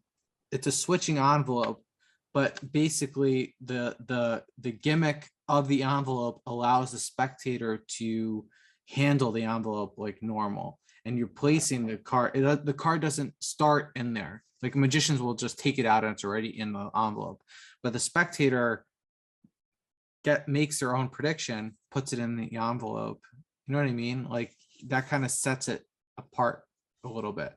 It's a switching envelope, but basically the gimmick of the envelope allows the spectator to handle the envelope like normal. And you're placing the card, the card doesn't start in there. Like magicians will just take it out and it's already in the envelope. But the spectator makes their own prediction, puts it in the envelope. You know what I mean? Like that kind of sets it apart a little bit.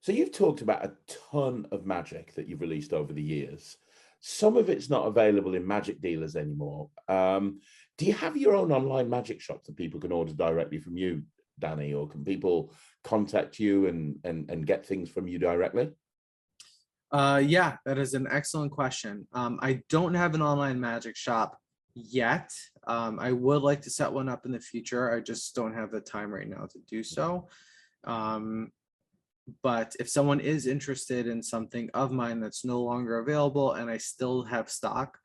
So you've talked about a ton of magic that you've released over the years. Some of it's not available in magic dealers anymore. Do you have your own online magic shop that people can order directly from you, Danny, or can people contact you and get things from you directly? Yeah, that is an excellent question. I don't have an online magic shop yet. I would like to set one up in the future. I just don't have the time right now to do so. But if someone is interested in something of mine that's no longer available and I still have stock,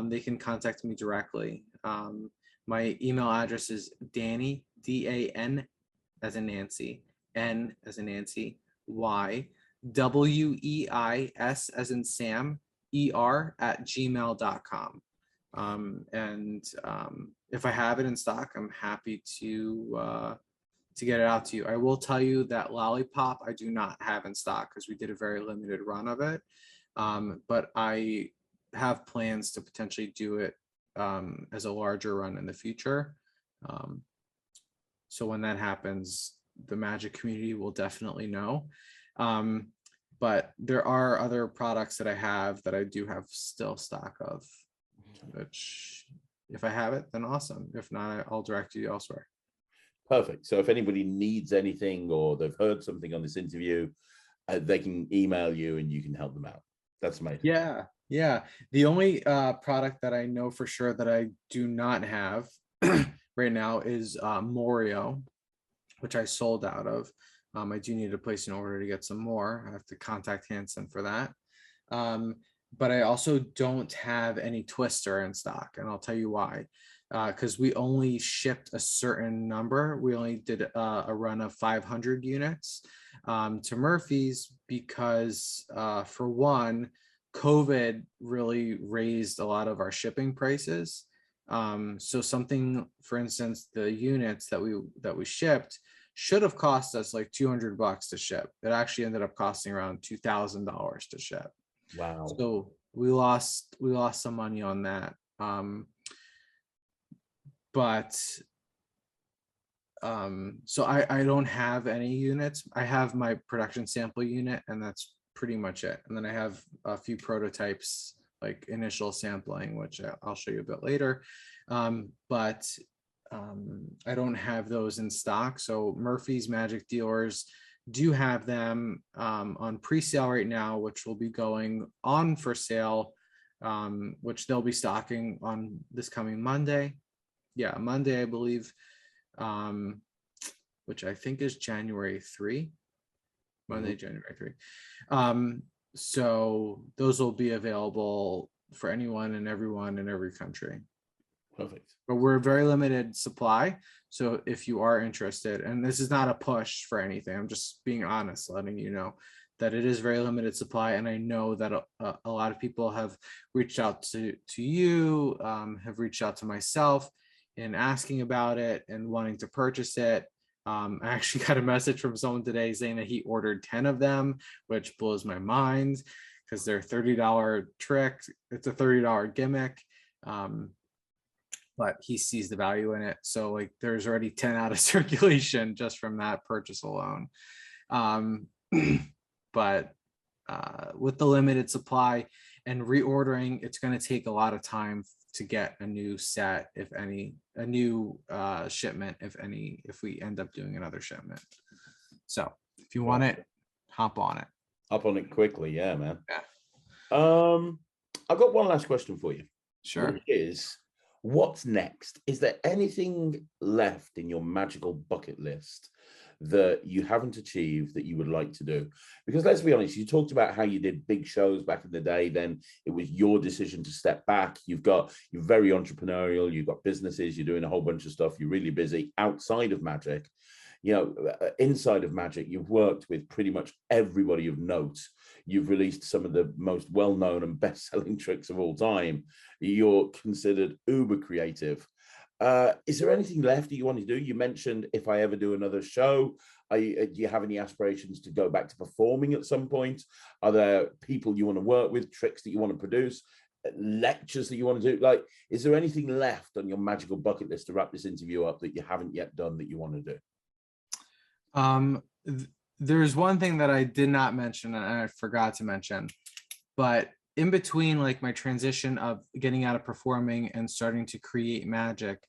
they can contact me directly. My email address is Danny, DAN as in Nancy, N as in Nancy, Y, WEIS as in Sam, ER @gmail.com. If I have it in stock, I'm happy to get it out to you. I will tell you that Lollipop I do not have in stock because we did a very limited run of it. But I have plans to potentially do it as a larger run in the future. So when that happens, the magic community will definitely know. But there are other products that I have that I do have still stock of, which if I have it, then awesome. If not, I'll direct you elsewhere. Perfect. So if anybody needs anything or they've heard something on this interview, they can email you and you can help them out. That's amazing. Yeah. The only product that I know for sure that I do not have right now is Morio, which I sold out of. I do need to place an order to get some more. I have to contact Hanson for that. But I also don't have any Twister in stock, and I'll tell you why. Because we only shipped a certain number. We only did a run of 500 units to Murphy's because, for one, COVID really raised a lot of our shipping prices. So something, for instance, the units that we shipped should have cost us like $200 to ship. It actually ended up costing around $2,000 to ship. Wow. So we lost some money on that. So I don't have any units. I have my production sample unit and that's pretty much it. And then I have a few prototypes, like initial sampling, which I'll show you a bit later. But I don't have those in stock. So Murphy's Magic Dealers do have them on pre-sale right now, which will be going on for sale, which they'll be stocking on this coming Monday. Yeah, Monday, I believe, which I think is January 3. Monday, January 3. So those will be available for anyone and everyone in every country. Perfect. But we're a very limited supply. So if you are interested, and this is not a push for anything, I'm just being honest, letting you know that it is very limited supply. And I know that a lot of people have reached out to you, have reached out to myself in asking about it and wanting to purchase it. I actually got a message from someone today saying that he ordered 10 of them, which blows my mind because they're $30 trick. It's a $30 gimmick. But he sees the value in it. So like there's already 10 out of circulation just from that purchase alone. But with the limited supply and reordering, it's going to take a lot of time to get a new set, if any, a new shipment, if we end up doing another shipment. So if you want it, hop on it. Hop on it quickly. Yeah, man. Yeah. I've got one last question for you. Sure. Which is, what's next? Is there anything left in your magical bucket list that you haven't achieved that you would like to do? Because let's be honest, you talked about how you did big shows back in the day, then it was your decision to step back. You're very entrepreneurial, you've got businesses, you're doing a whole bunch of stuff, you're really busy outside of magic. You know, inside of magic, you've worked with pretty much everybody of note. You've released some of the most well-known and best-selling tricks of all time. You're considered uber creative. Is there anything left that you want to do? You mentioned if I ever do another show. Do you have any aspirations to go back to performing at some point? Are there people you want to work with, tricks that you want to produce, lectures that you want to do? Like, is there anything left on your magical bucket list to wrap this interview up that you haven't yet done that you want to do? There's one thing that I did not mention and I forgot to mention, but in between like my transition of getting out of performing and starting to create magic,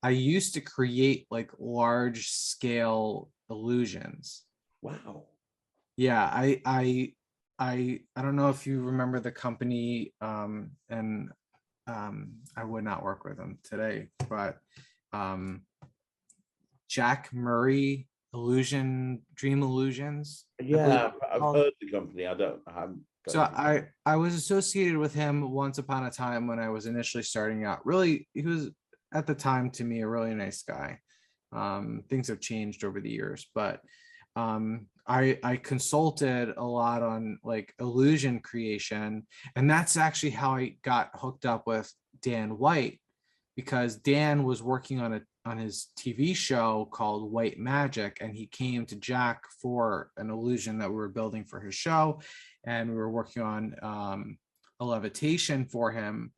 I used to create like large scale illusions. Wow. Yeah, I don't know if you remember the company, and I would not work with them today, but Jack Murray Dream Illusions. Yeah, I've heard the company. So I was associated with him once upon a time when I was initially starting out. Really, he was at the time to me a really nice guy. Things have changed over the years, but I consulted a lot on like illusion creation, and that's actually how I got hooked up with Dan White, because Dan was working on his TV show called White Magic, and he came to Jack for an illusion that we were building for his show, and we were working on a levitation for him,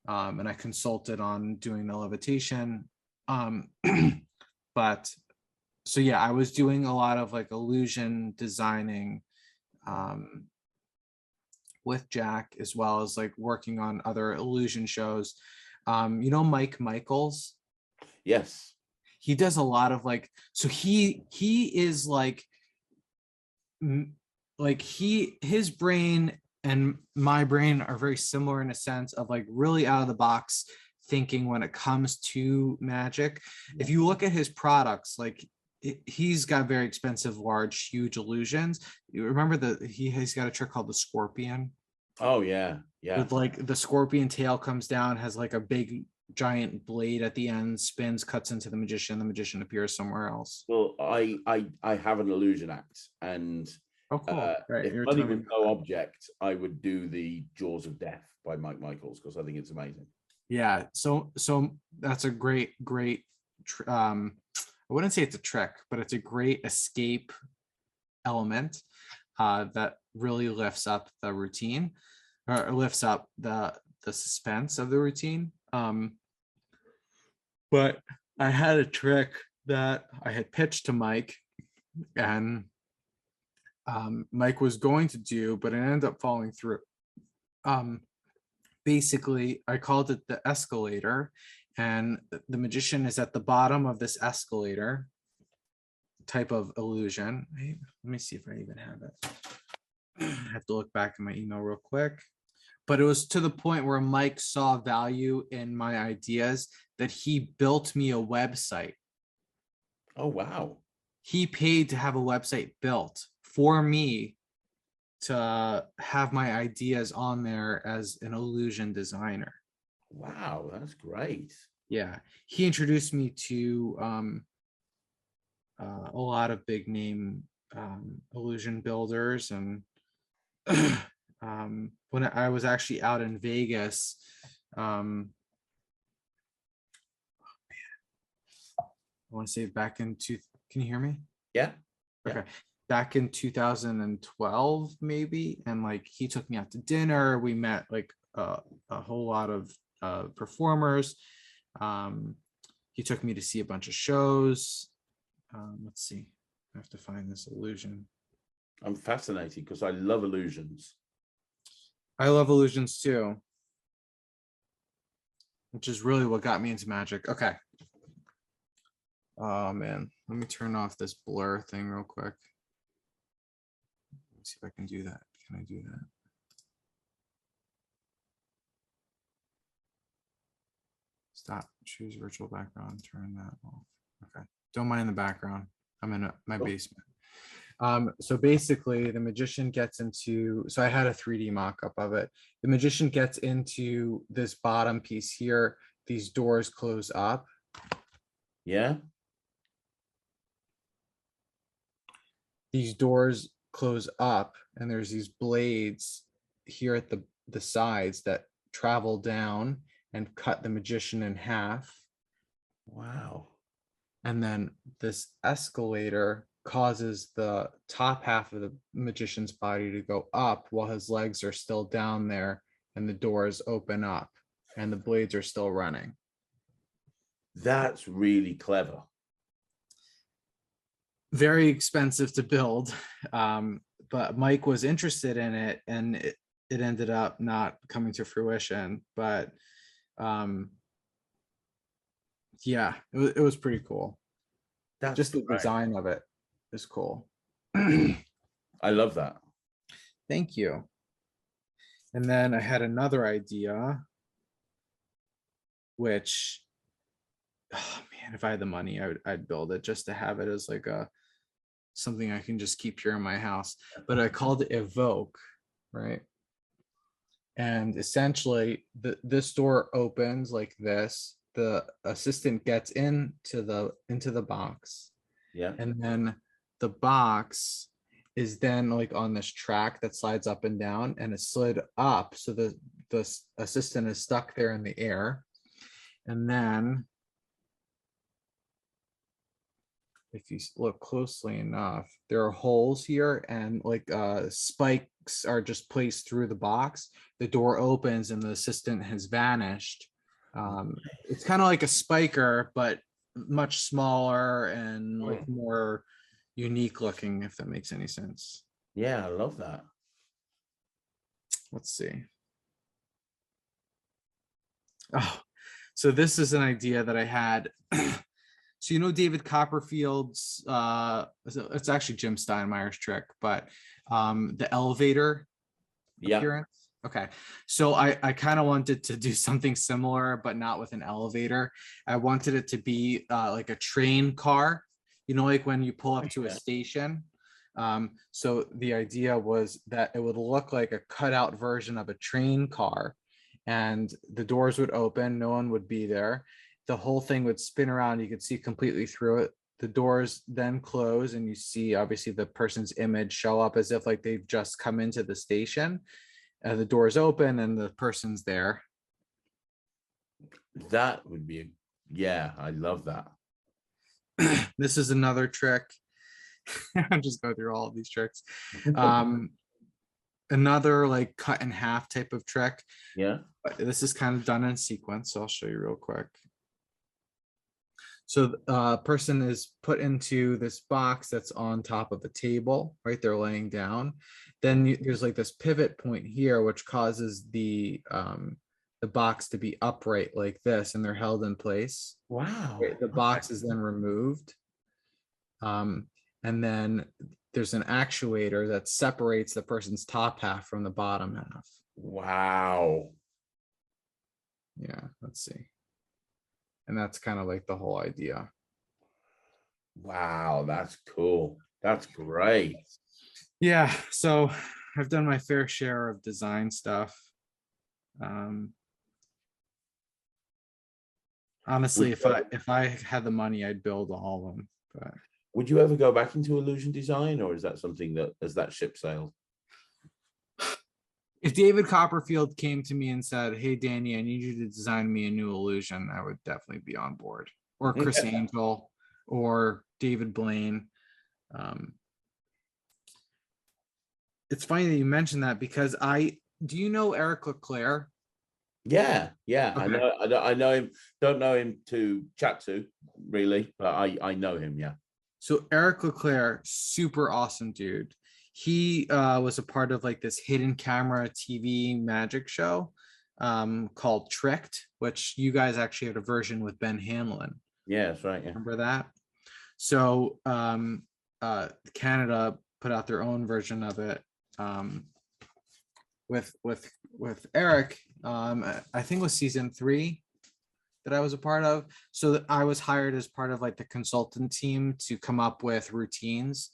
and I consulted on doing the levitation. But so yeah, I was doing a lot of like illusion designing with Jack, as well as like working on other illusion shows. You know Mike Michaels? Yes. He does a lot of like, so he is like his brain and my brain are very similar in a sense of like really out of the box thinking when it comes to magic. If you look at his products, like he's got very expensive, large, huge illusions. You remember he's got a trick called the Scorpion. Oh yeah, yeah. With like the scorpion tail comes down, has like a big giant blade at the end, spins, cuts into the magician appears somewhere else. Well, I have an illusion act, and oh cool. Right. if money was no object, I would do the Jaws of Death by Mike Michaels, because I think it's amazing. Yeah, so that's a great I wouldn't say it's a trick, but it's a great escape element that really lifts up the routine, or lifts up the suspense of the routine. But I had a trick that I had pitched to Mike, and Mike was going to do, but it ended up falling through. Basically, I called it the Escalator, and the magician is at the bottom of this escalator type of illusion. Let me see if I even have it. I have to look back in my email real quick. But it was to the point where Mike saw value in my ideas that he built me a website. Oh, wow. He paid to have a website built for me to have my ideas on there as an illusion designer. Wow, that's great. Yeah, he introduced me to a lot of big name illusion builders, and when I was actually out in Vegas, I want to say back in Can you hear me? Yeah. Okay. Back in 2012, maybe. And like he took me out to dinner. We met like a whole lot of performers. He took me to see a bunch of shows. Let's see. I have to find this illusion. I'm fascinated because I love illusions. I love illusions too, which is really what got me into magic. Okay. Oh man, let me turn off this blur thing real quick. Let's see if I can do that. Can I do that? Stop. Choose virtual background. Turn that off. Okay. Don't mind the background. I'm in my basement. So basically the magician gets into, so I had a 3D mock-up of it. The magician gets into this bottom piece here. These doors close up. Yeah. These doors close up and there's these blades here at the sides that travel down and cut the magician in half. Wow. And then this escalator causes the top half of the magician's body to go up while his legs are still down there and the doors open up and the blades are still running. That's really clever. Very expensive to build, but Mike was interested in it and it ended up not coming to fruition, but yeah, it was pretty cool. That's just the great. design of it is cool. I love that. Thank you. And then I had another idea, which, oh man, if I had the money, I'd build it just to have it as like something I can just keep here in my house. But I called it Evoke, right? And essentially, this door opens like this. The assistant gets into the box. Yeah. And then the box is then like on this track that slides up and down, and it's slid up. So the assistant is stuck there in the air. And then if you look closely enough, there are holes here and like spikes are just placed through the box. The door opens and the assistant has vanished. It's kind of like a spiker, but much smaller and like more unique looking, if that makes any sense. Yeah, I love that. Let's see. Oh, so this is an idea that I had. So you know David Copperfield's it's actually Jim Steinmeier's trick, but the elevator appearance. Okay, so I kind of wanted to do something similar, but not with an elevator. I wanted it to be like a train car, you know, like when you pull up to a station. So the idea was that it would look like a cutout version of a train car, and the doors would open, no one would be there. The whole thing would spin around, you could see completely through it. The doors then close and you see obviously the person's image show up as if like they've just come into the station. The doors open and the person's there. That would be yeah, I love that. This is another trick. I'll just go through all of these tricks. Another like cut in half type of trick. Yeah. But this is kind of done in sequence, so I'll show you real quick. So a person is put into this box that's on top of a table, right? They're laying down. Then there's like this pivot point here, which causes the box to be upright like this, and they're held in place. Wow. Right? The box is then removed. And then there's an actuator that separates the person's top half from the bottom half. Wow. Yeah, let's see. And that's kind of like the whole idea. Wow, that's cool. That's great. Yeah, so I've done my fair share of design stuff. Honestly, if I had the money, I'd build all of them. But would you ever go back into illusion design, or is that something that has that ship sailed? If David Copperfield came to me and said, "Hey, Danny, I need you to design me a new illusion," I would definitely be on board. Or Chris Angel, or David Blaine. It's funny that you mentioned that because do you know Eric Leclerc? Yeah, Okay. I know him. Don't know him to chat to really, but I know him. Yeah. So Eric Leclerc, super awesome dude. He was a part of like this hidden camera TV magic show called Tricked, which you guys actually had a version with Ben Hanlon. Yeah, that's right. Yeah. Remember that? So Canada put out their own version of it with Eric. I think it was season 3 that I was a part of. So I was hired as part of like the consultant team to come up with routines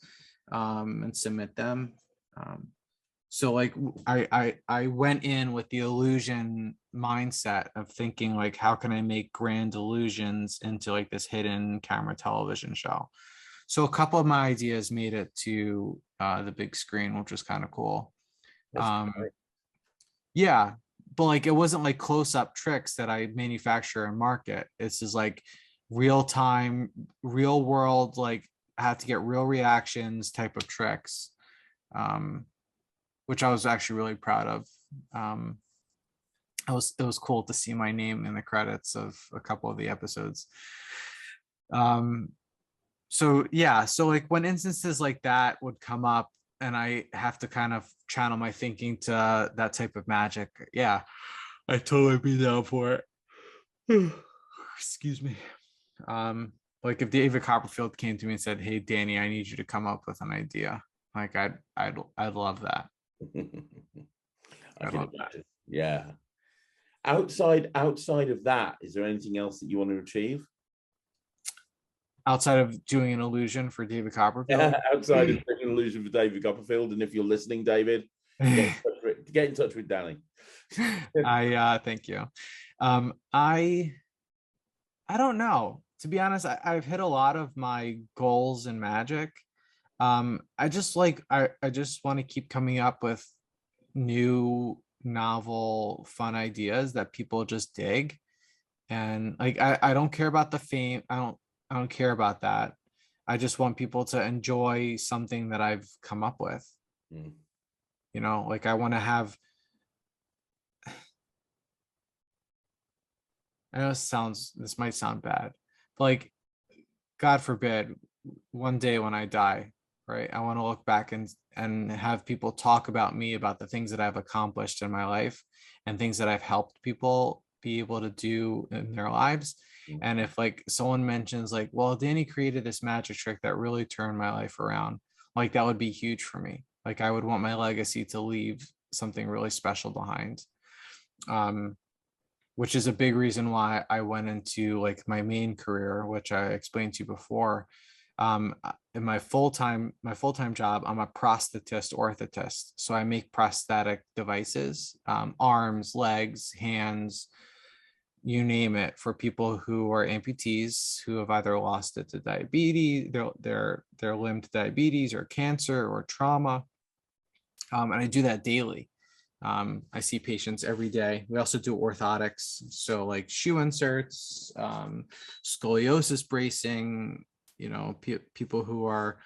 and submit them. So like I went in with the illusion mindset of thinking like, how can I make grand illusions into like this hidden camera television show? So a couple of my ideas made it to the big screen, which was kind of cool. Yeah, but like it wasn't like close-up tricks that I manufacture and market. It's just like real time, real world, like I have to get real reactions type of tricks, which I was actually really proud of. It was cool to see my name in the credits of a couple of the episodes. So yeah, so like when instances like that would come up and I have to kind of channel my thinking to that type of magic, yeah, I totally be down for it. Excuse me. Like if David Copperfield came to me and said, "Hey Danny, I need you to come up with an idea," like I'd love that. I can imagine. Yeah. Outside of that, is there anything else that you want to achieve? Outside of doing an illusion for David Copperfield? Yeah, outside of doing an illusion for David Copperfield. And if you're listening, David, get in touch with Danny. Thank you. I don't know. To be honest, I've hit a lot of my goals in magic. I just want to keep coming up with new novel fun ideas that people just dig. And like I don't care about the fame. I don't care about that. I just want people to enjoy something that I've come up with. You know, like I want to have, I know this might sound bad, but like, God forbid, one day when I die, right? I want to look back and have people talk about me, about the things that I've accomplished in my life and things that I've helped people be able to do in their lives. And if like someone mentions like, well, Danny created this magic trick that really turned my life around, like that would be huge for me. Like I would want my legacy to leave something really special behind. Which is a big reason why I went into like my main career, which I explained to you before. In my full-time job, I'm a prosthetist orthotist. So I make prosthetic devices, arms, legs, hands, you name it, for people who are amputees who have either lost it to diabetes, their limb to diabetes or cancer or trauma. And I do that daily. I see patients every day. We also do orthotics, so like shoe inserts, scoliosis bracing, you know, people who are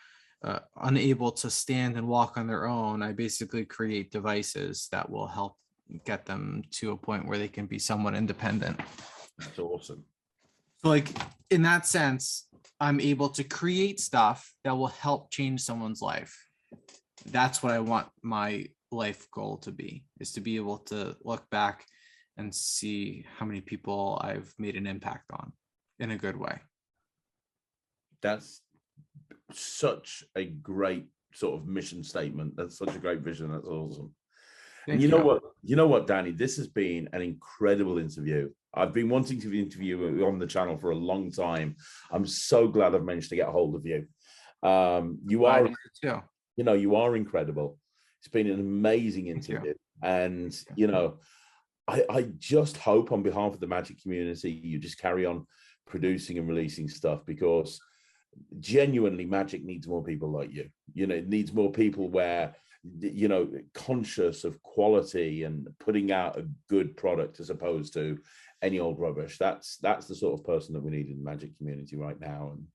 unable to stand and walk on their own. I basically create devices that will help get them to a point where they can be somewhat independent. That's awesome. So like in that sense, I'm able to create stuff that will help change someone's life. That's what I want my life goal to be, is to be able to look back and see how many people I've made an impact on in a good way. That's such a great sort of mission statement. That's such a great vision. That's awesome. And you know what, Danny, this has been an incredible interview. I've been wanting to interview you on the channel for a long time. I'm so glad I've managed to get a hold of you. You are incredible. It's been an amazing interview. And, you know, I just hope on behalf of the magic community, you just carry on producing and releasing stuff, because genuinely magic needs more people like you. You know, it needs more people where, you know, conscious of quality and putting out a good product as opposed to any old rubbish. That's the sort of person that we need in the magic community right now. And,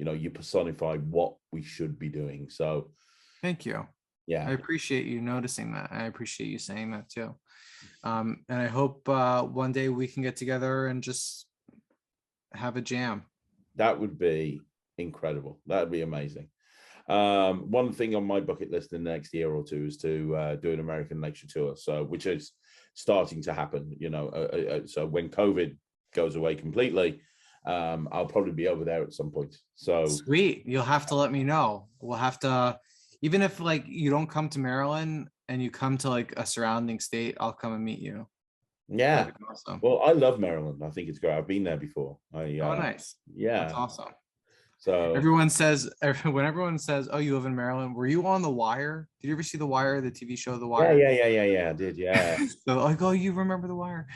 you personify what we should be doing. So Thank you. yeah, I appreciate you noticing that. I appreciate you saying that too. And I hope one day we can get together and just have a jam. that would be incredible. That would be amazing. One thing on my bucket list in the next year or two is to do an American lecture tour. So, which is starting to happen, so when COVID goes away completely, I'll probably be over there at some point. So Sweet. You'll have to let me know. We'll have to, even if like you don't come to Maryland and you come to like a surrounding state, I'll come and meet you. yeah. That'd be awesome. Well, I love Maryland. I think it's great. I've been there before. Oh, nice. Yeah. That's awesome. So Everyone says, when everyone says, "Oh, you live in Maryland," were you on The Wire? Did you ever see The Wire, the TV show The Wire? Yeah. I did. Yeah. So like, oh, you remember The Wire?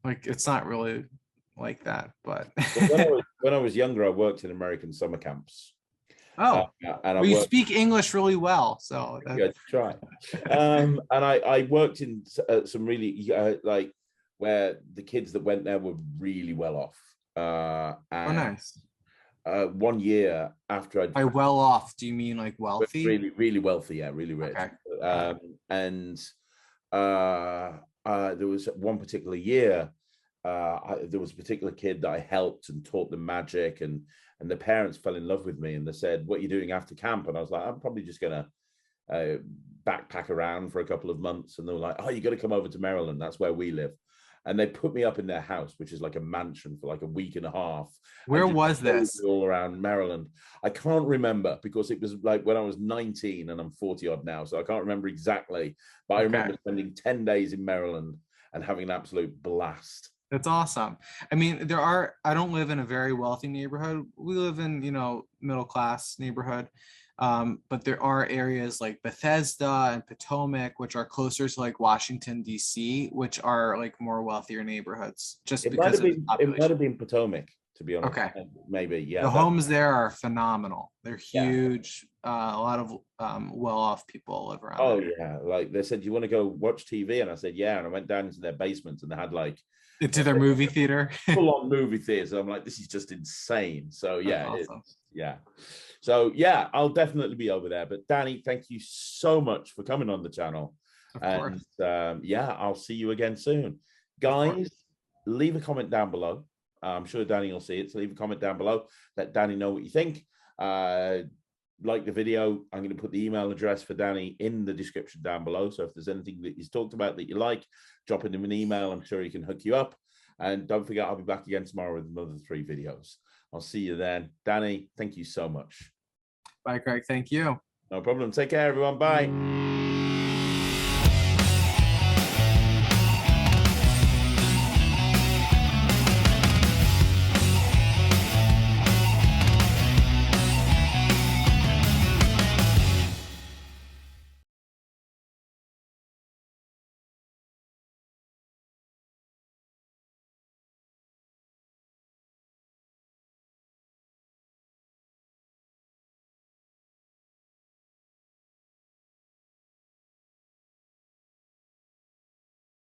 Like, it's not really like that, but Well, when I was younger, I worked in American summer camps. oh, and well, you speak English really well, so that's try. And I worked in some really like where the kids that went there were really well off. oh, nice. 1 year after By well off, do you mean like wealthy? really, really wealthy, yeah, really rich. Okay. And there was one particular year, there was a particular kid that I helped and taught them magic, and the parents fell in love with me, and they said, "What are you doing after camp?" And I was like, "I'm probably just gonna backpack around for a couple of months." And they were like, "Oh, you got to come over to Maryland. That's where we live." And they put me up in their house, which is like a mansion, for like a week and a half. Where was this? All around Maryland. I can't remember because it was like when I was 19 and I'm 40 odd now. So I can't remember exactly. But I remember spending 10 days in Maryland and having an absolute blast. That's awesome. I mean, I don't live in a very wealthy neighborhood. We live in, middle class neighborhood. But there are areas like Bethesda and Potomac, which are closer to like Washington, D.C., which are like more wealthier neighborhoods. Just because it might have been Potomac, to be honest. Okay. Maybe, yeah. The homes there are phenomenal. They're huge. Yeah. A lot of well-off people live around. Oh, yeah. Like they said, "You want to go watch TV?" And I said, "Yeah." And I went down into their basement and they had like into their movie theater. Full-on movie theater. I'm like, this is just insane. So yeah, awesome. Yeah. So yeah, I'll definitely be over there. But Danny, thank you so much for coming on the channel. Of course. Yeah, I'll see you again soon. Guys, leave a comment down below. I'm sure Danny will see it. So leave a comment down below. Let Danny know what you think. Like the video. I'm going to put the email address for Danny in the description down below. So if there's anything that he's talked about that you like, drop him an email. I'm sure he can hook you up. And don't forget, I'll be back again tomorrow with another 3 videos. I'll see you then. Danny, thank you so much. Bye, Craig. Thank you. No problem. Take care, everyone. Bye.